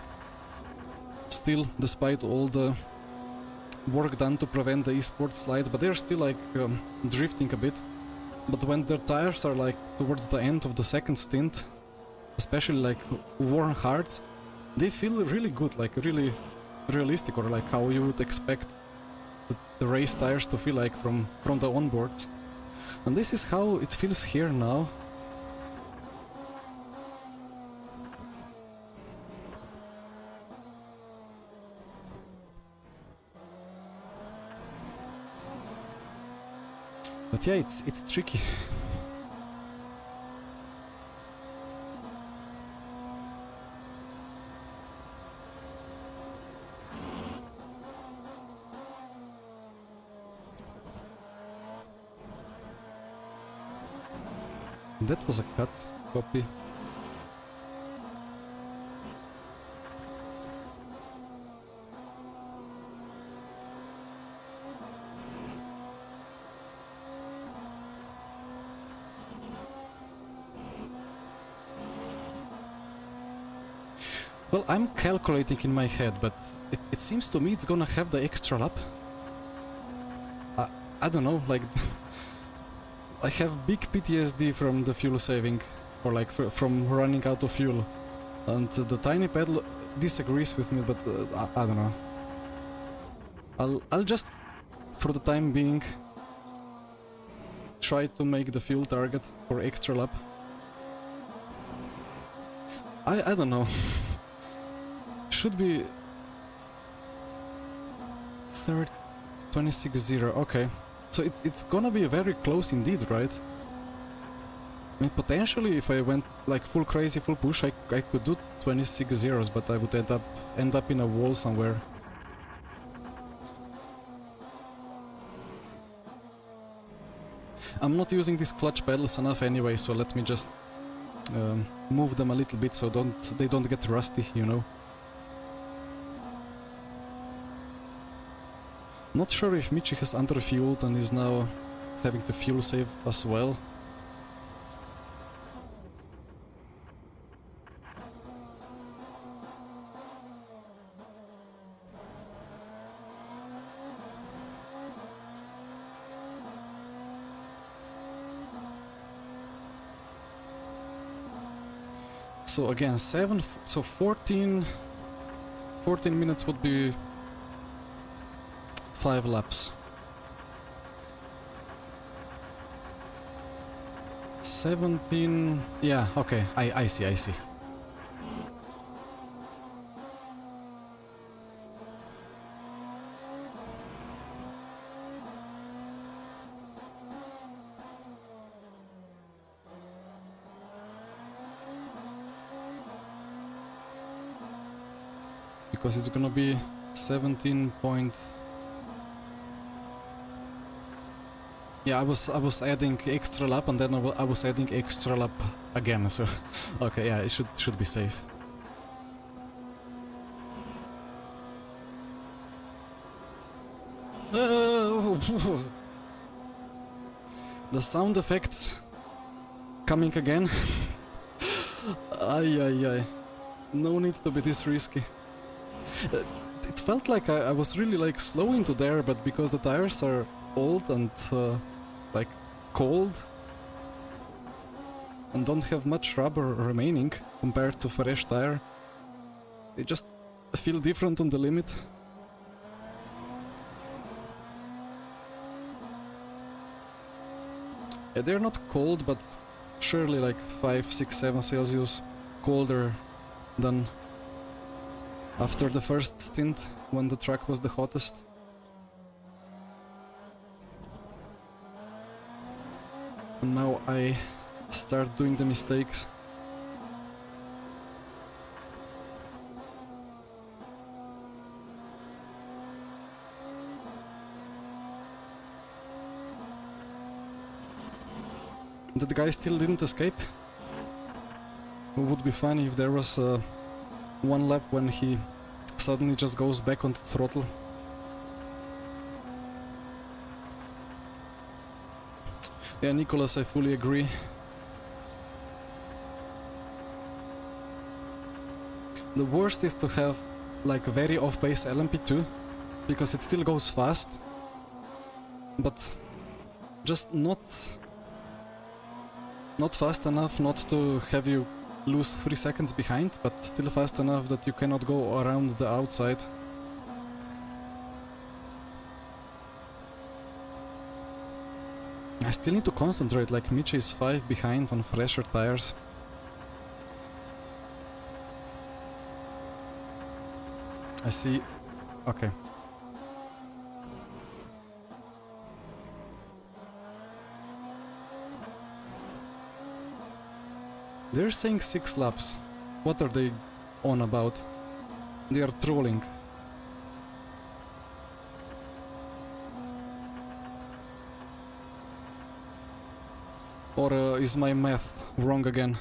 Still, despite all the work done to prevent the eSport slides, but they're still like drifting a bit. But when their tires are like towards the end of the second stint, especially like worn hards, they feel really good, like really realistic, or like how you would expect the race tires to feel like from the onboards. And this is how it feels here now. But yeah, it's tricky. That was a cut copy. Well, I'm calculating in my head, but it seems to me it's gonna have the extra lap. I don't know, like I have big PTSD from the fuel saving, or like from running out of fuel, and the tiny pedal disagrees with me, but I don't know. I'll just, for the time being, try to make the fuel target for extra lap. I don't know. Should be 26.0, okay. So it's gonna be very close indeed, right? I mean, potentially if I went like full crazy, full push, I could do 26 zeros, but I would end up in a wall somewhere. I'm not using these clutch pedals enough anyway, so let me just move them a little bit so they don't get rusty, you know. Not sure if Michi has underfueled and is now having to fuel save as well. So again, 14 minutes would be 5 laps. 17... yeah, okay, I see. Because it's gonna be 17 point... yeah, I was adding extra lap and then I was adding extra lap again, so... okay, yeah, it should be safe. The sound effects coming again. Ay. No need to be this risky. It felt like I was really like slow into there, but because the tires are old and like cold and don't have much rubber remaining compared to fresh tire, they just feel different on the limit. Yeah, they're not cold, but surely like 5, 6, 7 Celsius colder than after the first stint when the track was the hottest. And now I start doing the mistakes. That guy still didn't escape. It would be funny if there was one lap when he suddenly just goes back on the throttle. Yeah, Nicholas, I fully agree. The worst is to have like very off-pace LMP2, because it still goes fast, but just not fast enough not to have you lose 3 seconds behind, but still fast enough that you cannot go around the outside. I still need to concentrate, like Michi is 5 behind on fresher tires. I see. Okay. They're saying 6 laps. What are they on about? They are trolling. Or is my math wrong again?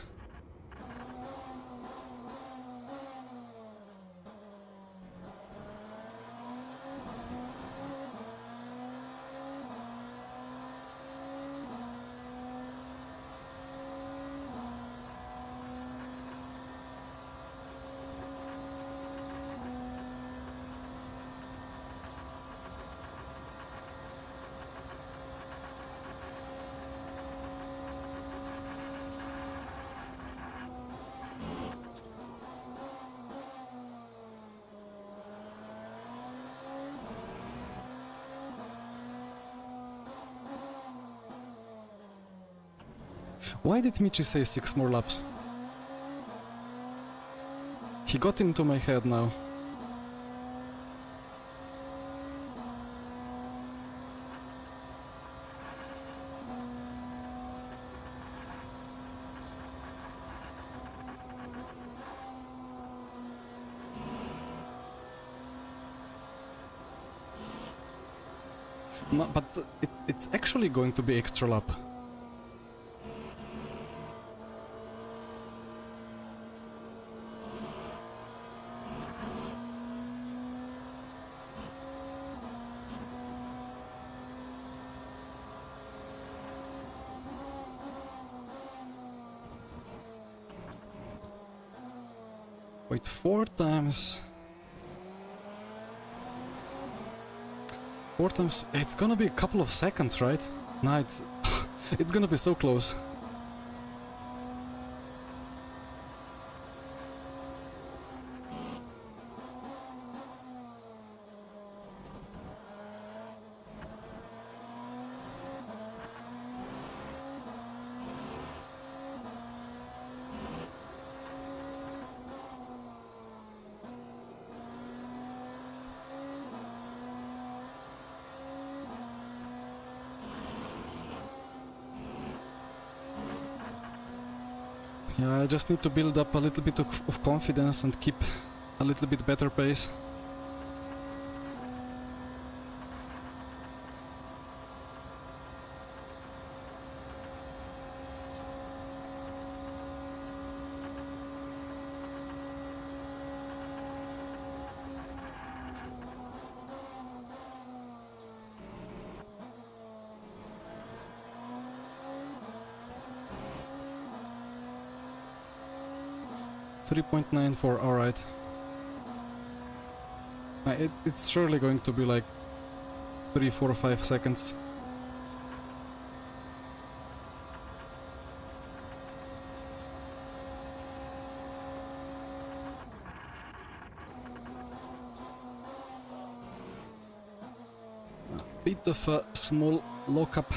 Why did Michi say 6 more laps? He got into my head now. But it's actually going to be extra lap. Wait, 4 times... 4 times... It's gonna be a couple of seconds, right? Nah, it's... it's gonna be so close. Yeah, I just need to build up a little bit of confidence and keep a little bit better pace. .94, alright. It's surely going to be like 3, 4, 5 seconds. A bit of a small lockup.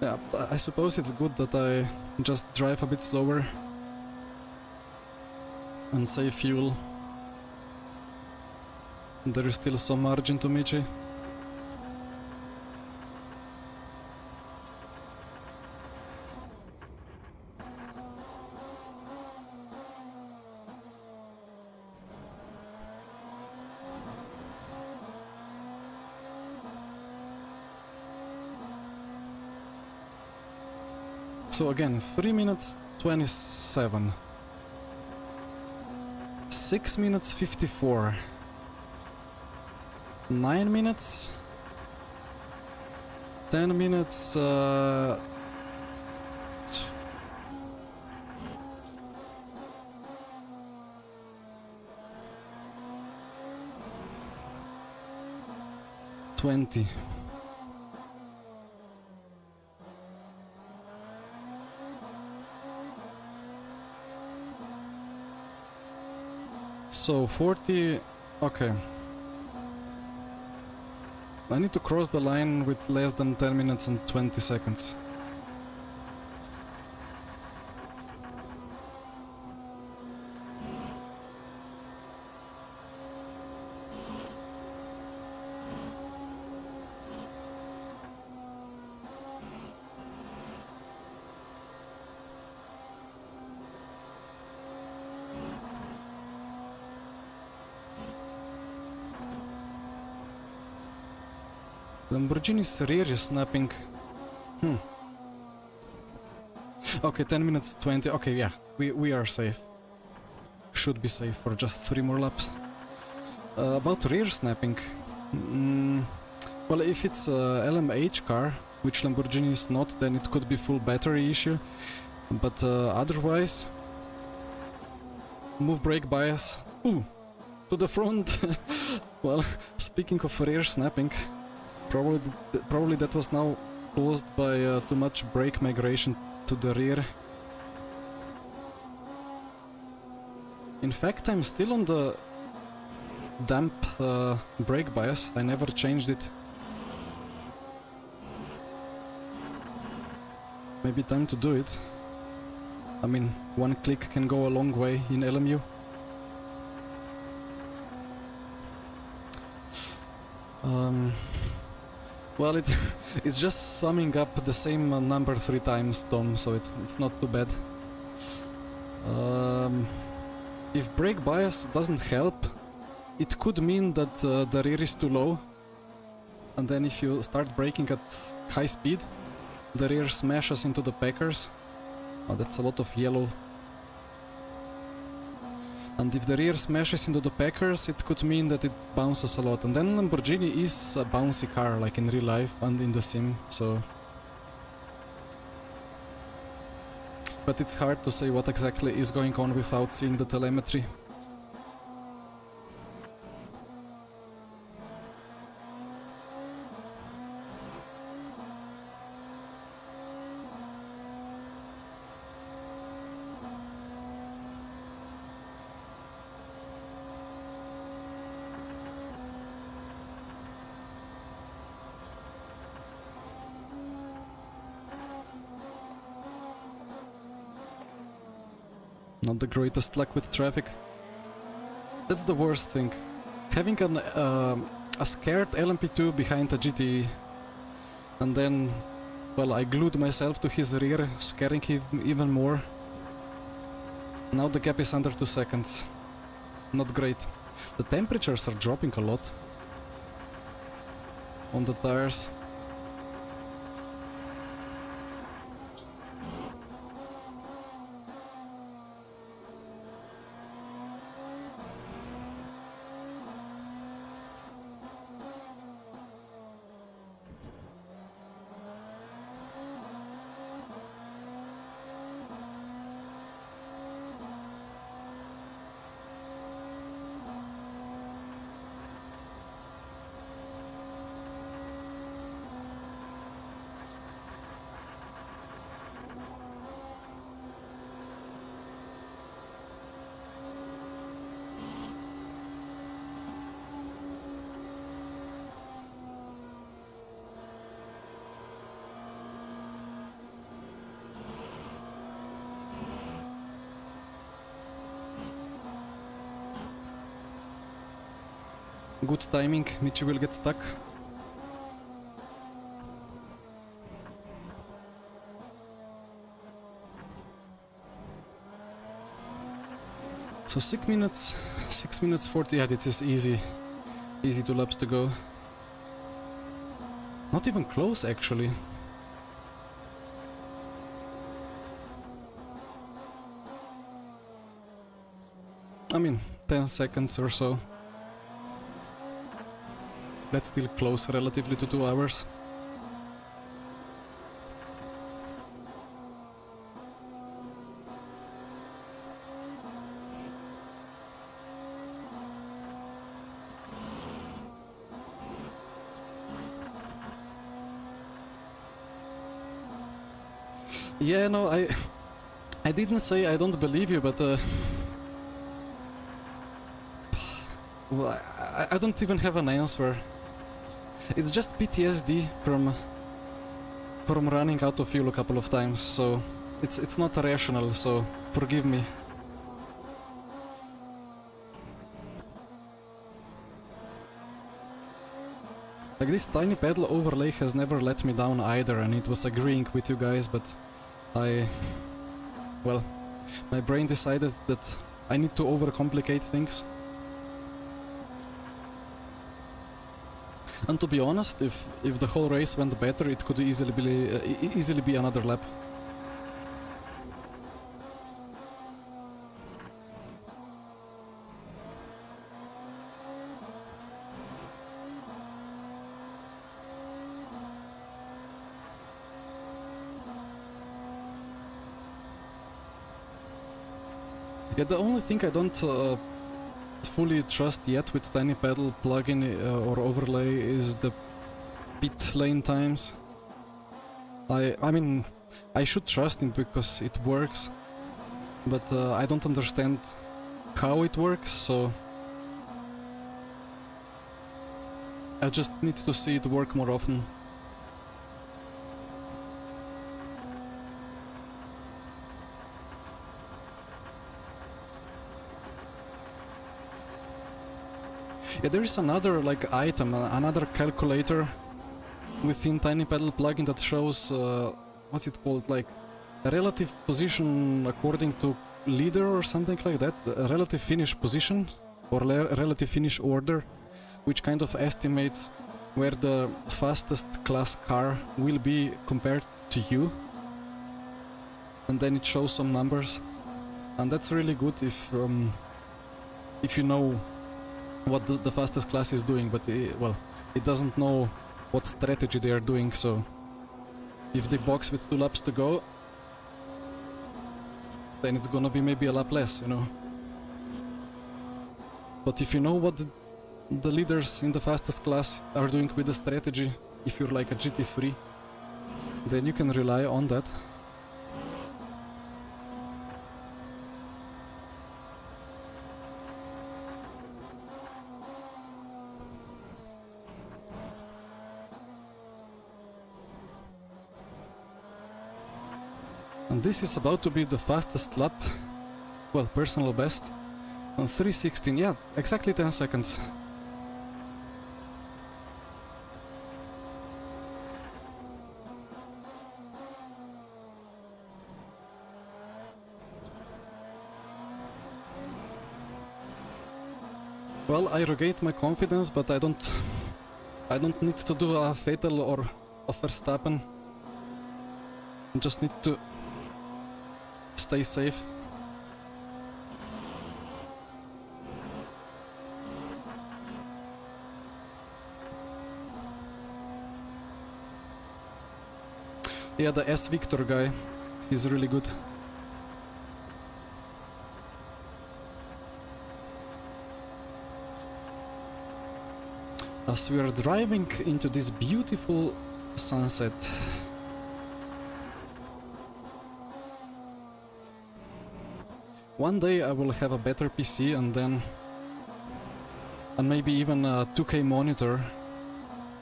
Yeah, I suppose it's good that I just drive a bit slower and save fuel. There is still some margin to Michi. So again, 3 minutes 27. 6 minutes 54. 9 minutes. 10 minutes. 20. So 40. Okay. I need to cross the line with less than 10 minutes and 20 seconds. Lamborghini's rear is snapping. Okay, 10 minutes 20. Okay, yeah, we are safe. Should be safe for just 3 more laps. About rear snapping. Well, if it's a LMH car, which Lamborghini is not, then it could be full battery issue. But otherwise, move brake bias. Ooh, to the front. Well, speaking of rear snapping. Probably that was now caused by too much brake migration to the rear. In fact, I'm still on the damp brake bias. I never changed it. Maybe time to do it. I mean, one click can go a long way in LMU. Well, it's just summing up the same number 3 times, Tom, so it's not too bad. If brake bias doesn't help, it could mean that the rear is too low, and then if you start braking at high speed, the rear smashes into the packers. Oh, that's a lot of yellow. And if the rear smashes into the packers, it could mean that it bounces a lot. And then Lamborghini is a bouncy car, like in real life and in the sim, so... But it's hard to say what exactly is going on without seeing the telemetry. Not the greatest luck with traffic. That's the worst thing. Having a scared LMP2 behind a GTE, and then, well, I glued myself to his rear, scaring him even more. Now the gap is under 2 seconds. Not great. The temperatures are dropping a lot on the tires. Good timing, Michi will get stuck. So 6 minutes 40, yeah, this is easy 2 laps to go. Not even close, actually. I mean, 10 seconds or so. That's still close relatively to 2 hours. Yeah, no, I didn't say I don't believe you, but well, I don't even have an answer. It's just PTSD from running out of fuel a couple of times, so it's not rational, so forgive me. Like, this tiny pedal overlay has never let me down either, and it was agreeing with you guys, but well, my brain decided that I need to overcomplicate things. And to be honest, if the whole race went better, it could easily be another lap. Yeah, the only thing I don't fully trust yet with tiny pedal plugin or overlay is the pit lane times. I mean, I should trust it because it works, but I don't understand how it works, so I just need to see it work more often. Yeah, there is another like item, another calculator within Tiny Pedal plugin that shows what's it called, like a relative position according to leader or something like that, a relative finish position or relative finish order, which kind of estimates where the fastest class car will be compared to you, and then it shows some numbers, and that's really good if you know what the fastest class is doing, but well, it doesn't know what strategy they are doing, so if they box with 2 laps to go, then it's gonna be maybe a lap less, you know. But if you know what the leaders in the fastest class are doing with the strategy, if you're like a GT3, then you can rely on that. And this is about to be the fastest lap, well, personal best, on 3:16, yeah, exactly 10 seconds. Well, I regained my confidence, but I don't need to do a Vettel or a Verstappen. I just need to stay safe. Yeah, the S Victor guy, he's really good. As we are driving into this beautiful sunset, one day I will have a better PC and maybe even a 2K monitor,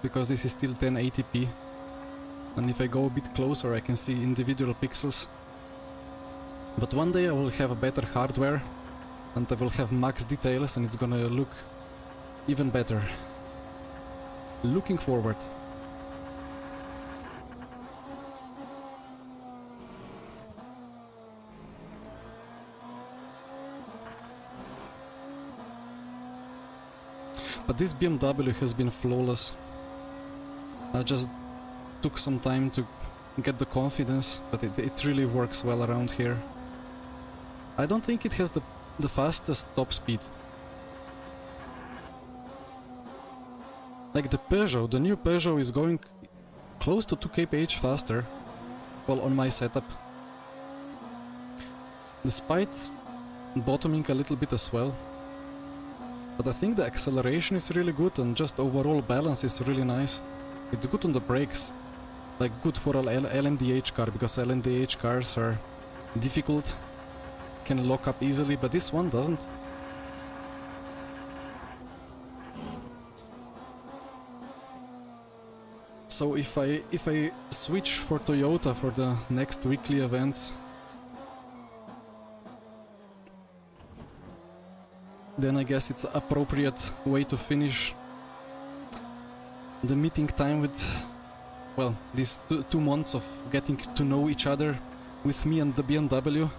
because this is still 1080p, and if I go a bit closer I can see individual pixels. But one day I will have a better hardware and I will have max details and it's gonna look even better. Looking forward. But this BMW has been flawless. I just took some time to get the confidence, but it really works well around here. I don't think it has the the fastest top speed. Like the Peugeot, the new Peugeot is going close to 2 kph faster, well, on my setup. Despite bottoming a little bit as well. But I think the acceleration is really good and just overall balance is really nice. It's good on the brakes. Like good for a LMDH car, because LMDH cars are difficult, can lock up easily, but this one doesn't. So if I switch for Toyota for the next weekly events, then I guess it's appropriate way to finish the meeting time with, well, these 2 months of getting to know each other with me and the BMW.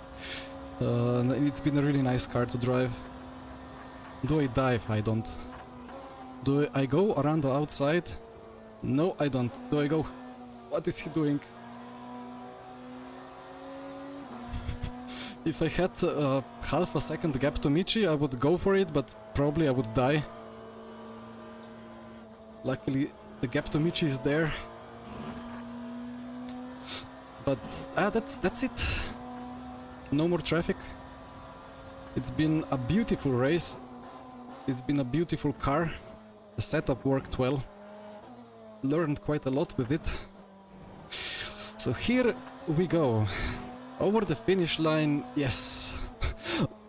It's been a really nice car to drive. Do I dive? I don't. Do I go around the outside? No, I don't. Do I go? What is he doing? If I had half a second gap to Michi, I would go for it, but probably I would die. Luckily, the gap to Michi is there. But that's it. No more traffic. It's been a beautiful race. It's been a beautiful car. The setup worked well. Learned quite a lot with it. So here we go. Over the finish line, yes.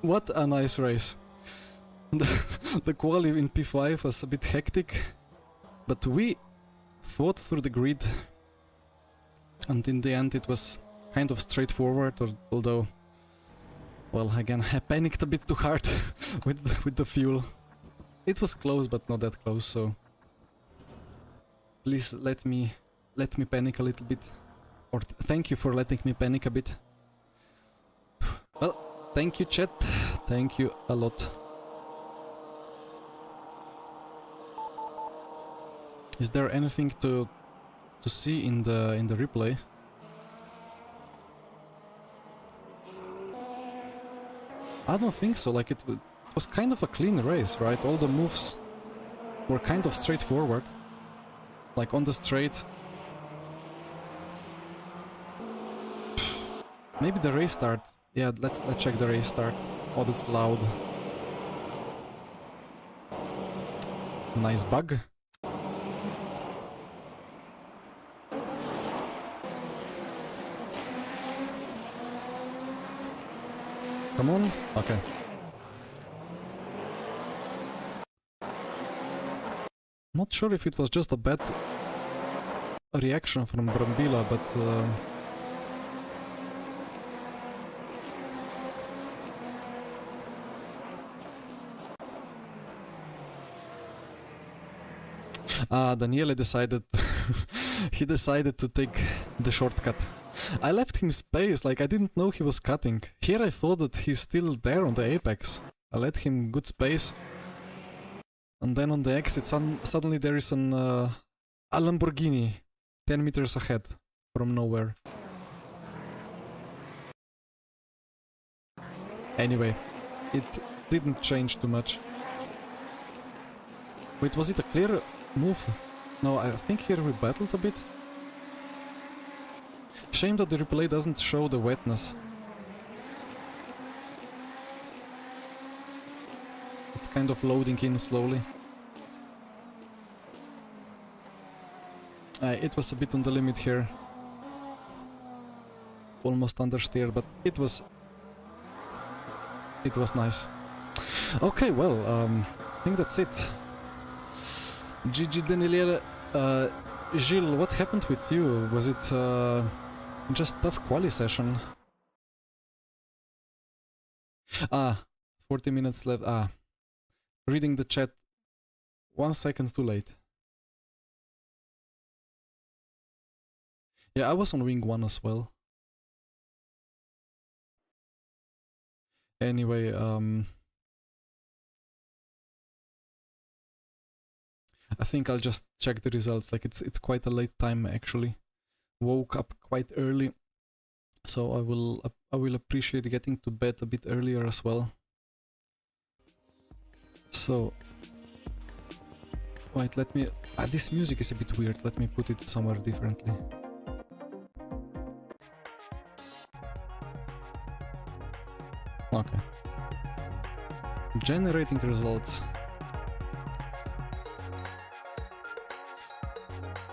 What a nice race. The quali in P5 was a bit hectic, but we fought through the grid, and in the end it was kind of straightforward, although, well, again, I panicked a bit too hard with the fuel. It was close, but not that close, so please let me panic a little bit, or thank you for letting me panic a bit. Well, thank you, chat. Thank you a lot. Is there anything to see in the replay? I don't think so. Like it was kind of a clean race, right? All the moves were kind of straightforward. Like on the straight. Maybe the race start. Yeah, let's check the race start. Oh, that's loud. Nice bug. Come on. Okay. Not sure if it was just a bad reaction from Brambilla, but Daniele decided he decided to take the shortcut. I left him space, like I didn't know he was cutting. Here I thought that he's still there on the apex. I let him good space. And then on the exit suddenly there is a Lamborghini 10 meters ahead from nowhere. Anyway, it didn't change too much. Wait, was it a clear move? No, I think here we battled a bit. Shame that the replay doesn't show the wetness. It's kind of loading in slowly. It was a bit on the limit here. Almost understeer, but it was nice. Okay, well, I think that's it. GG Daniele. Gilles, what happened with you? Was it just tough quali session? 40 minutes left. Reading the chat 1 second too late. Yeah, I was on wing 1 as well. Anyway, I think I'll just check the results. Like it's quite a late time actually. Woke up quite early, so I will appreciate getting to bed a bit earlier as well. So... Wait, let me... this music is a bit weird, let me put it somewhere differently. Okay. Generating results.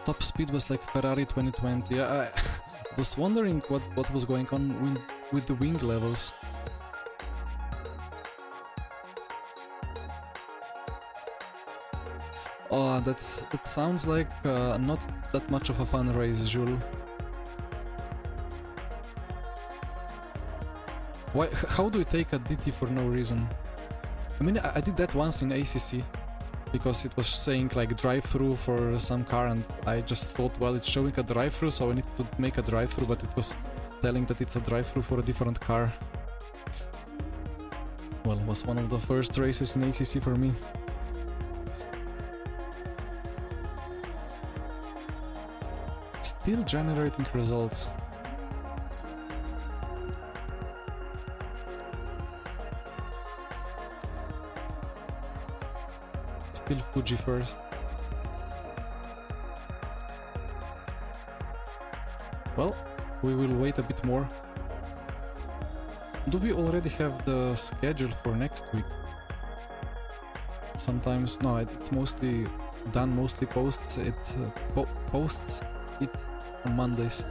Top speed was like Ferrari 2020. I was wondering what was going on with the wing levels. Oh, that sounds like not that much of a fun race, Jules. Why? How do you take a DT for no reason? I mean, I did that once in ACC, because it was saying like drive-through for some car, and I just thought, well, it's showing a drive-through, so I need to make a drive-through, but it was telling that it's a drive-through for a different car. Well, it was one of the first races in ACC for me. Still generating results. Still Fuji first. Well, we will wait a bit more. Do we already have the schedule for next week? Sometimes, no, it's mostly done, mostly posts it on Mondays.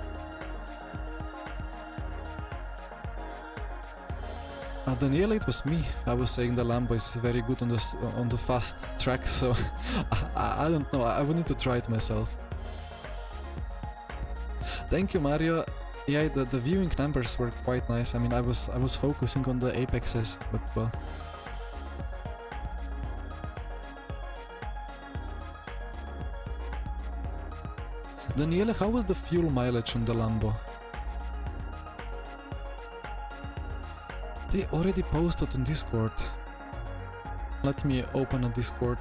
Daniela, it was me. I was saying the Lambo is very good on the fast track, so I don't know. I would need to try it myself. Thank you, Mario. Yeah, the viewing numbers were quite nice. I mean, I was focusing on the apexes, but well. Daniela, how was the fuel mileage on the Lambo? They already posted on Discord. Let me open a Discord.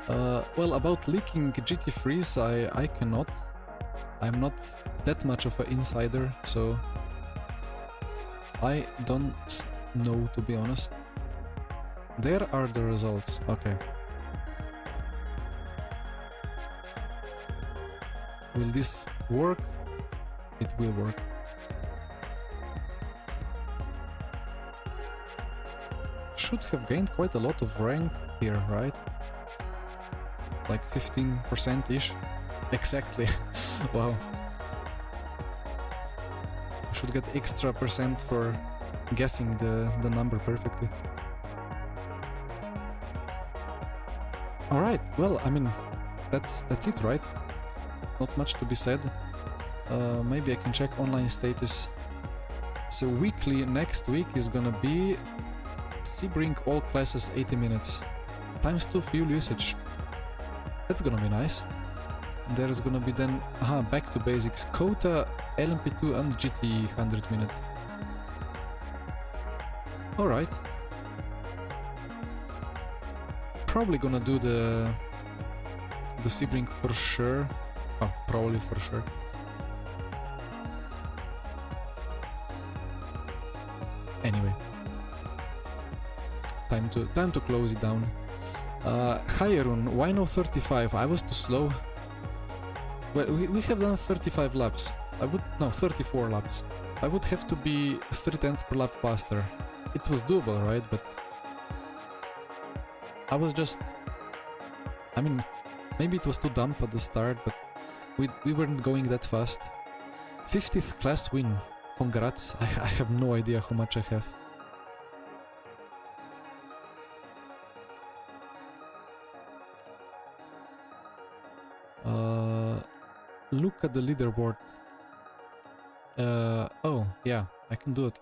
Well, about leaking GT3s, I cannot. I'm not that much of an insider, so I don't know, to be honest. There are the results. Okay. Will this work? It will work. Should have gained quite a lot of rank here, right? Like 15%-ish. Exactly. Wow. I should get extra percent for guessing the number perfectly. Alright, well, I mean, that's it, right? Not much to be said. Maybe I can check online status. So weekly next week is gonna be Sebring all classes 80 minutes times 2 fuel usage. That's gonna be nice. There's gonna be then back to basics, Kota, LMP2 and GT 100 minute. Alright. Probably gonna do the Sebring for sure. Oh, probably for sure. Anyway. Time to close it down. Hi Arun, why no 35? I was too slow. Well, we have done 35 laps. 34 laps. I would have to be 0.3 per lap faster. It was doable, right? But I was just... I mean, maybe it was too dumb at the start, but we weren't going that fast. 50th class win. Congrats. I have no idea how much I have. Look at the leaderboard. Oh, yeah, I can do it.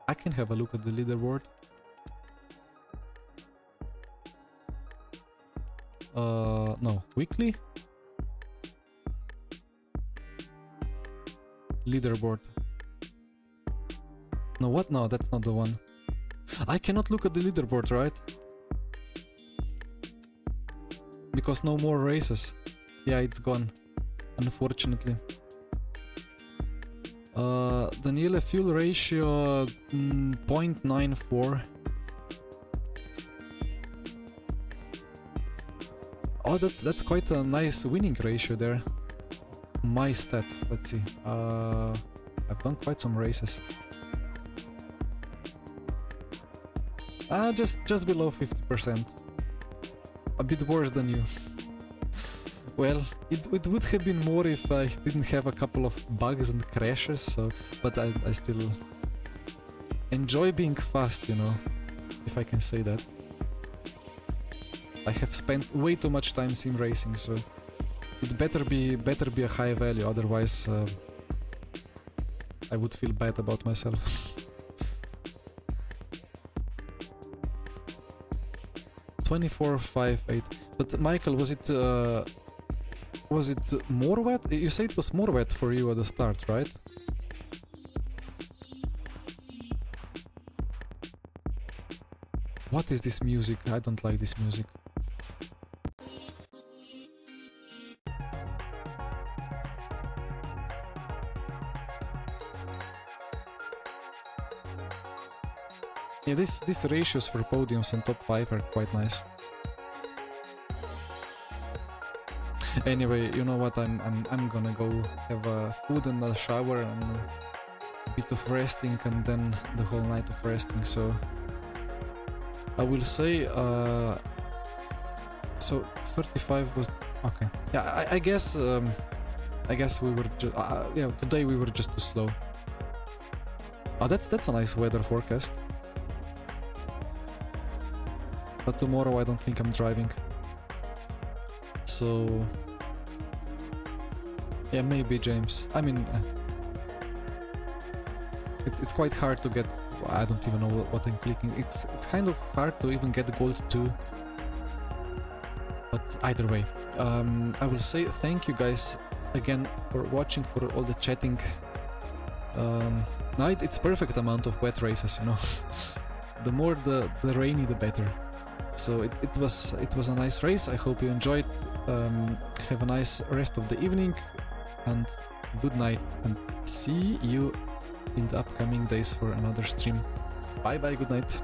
I can have a look at the leaderboard. No, weekly? Leaderboard. No, what? No, that's not the one. I cannot look at the leaderboard, right? Because no more races. Yeah, it's gone. Unfortunately. Daniela, fuel ratio 0.94. Oh, that's quite a nice winning ratio there. My stats, let's see. I've done quite some races. Just below 50%. A bit worse than you. Well, it would have been more if I didn't have a couple of bugs and crashes, so... But I still enjoy being fast, you know, if I can say that. I have spent way too much time sim racing, so it better be a high value, otherwise I would feel bad about myself. $24.58. But Michael, was it more wet? You say it was more wet for you at the start, right? What is this music? I don't like this music. Yeah, these ratios for podiums and top 5 are quite nice. Anyway, you know what? I'm gonna go have food and a shower and a bit of resting, and then the whole night of resting. So I will say, so 35 was okay. Yeah, I guess we were yeah, today we were just too slow. Oh, that's a nice weather forecast. But tomorrow I don't think I'm driving. So yeah, maybe James. I mean, it's quite hard to get. I don't even know what I'm clicking. It's kind of hard to even get gold 2. But either way, I will say thank you guys again for watching, for all the chatting. Now it's perfect amount of wet races, you know. The more the rainy, the better. So it was a nice race. I hope you enjoyed. Have a nice rest of the evening and good night, and see you in the upcoming days for another stream. Bye bye, good night.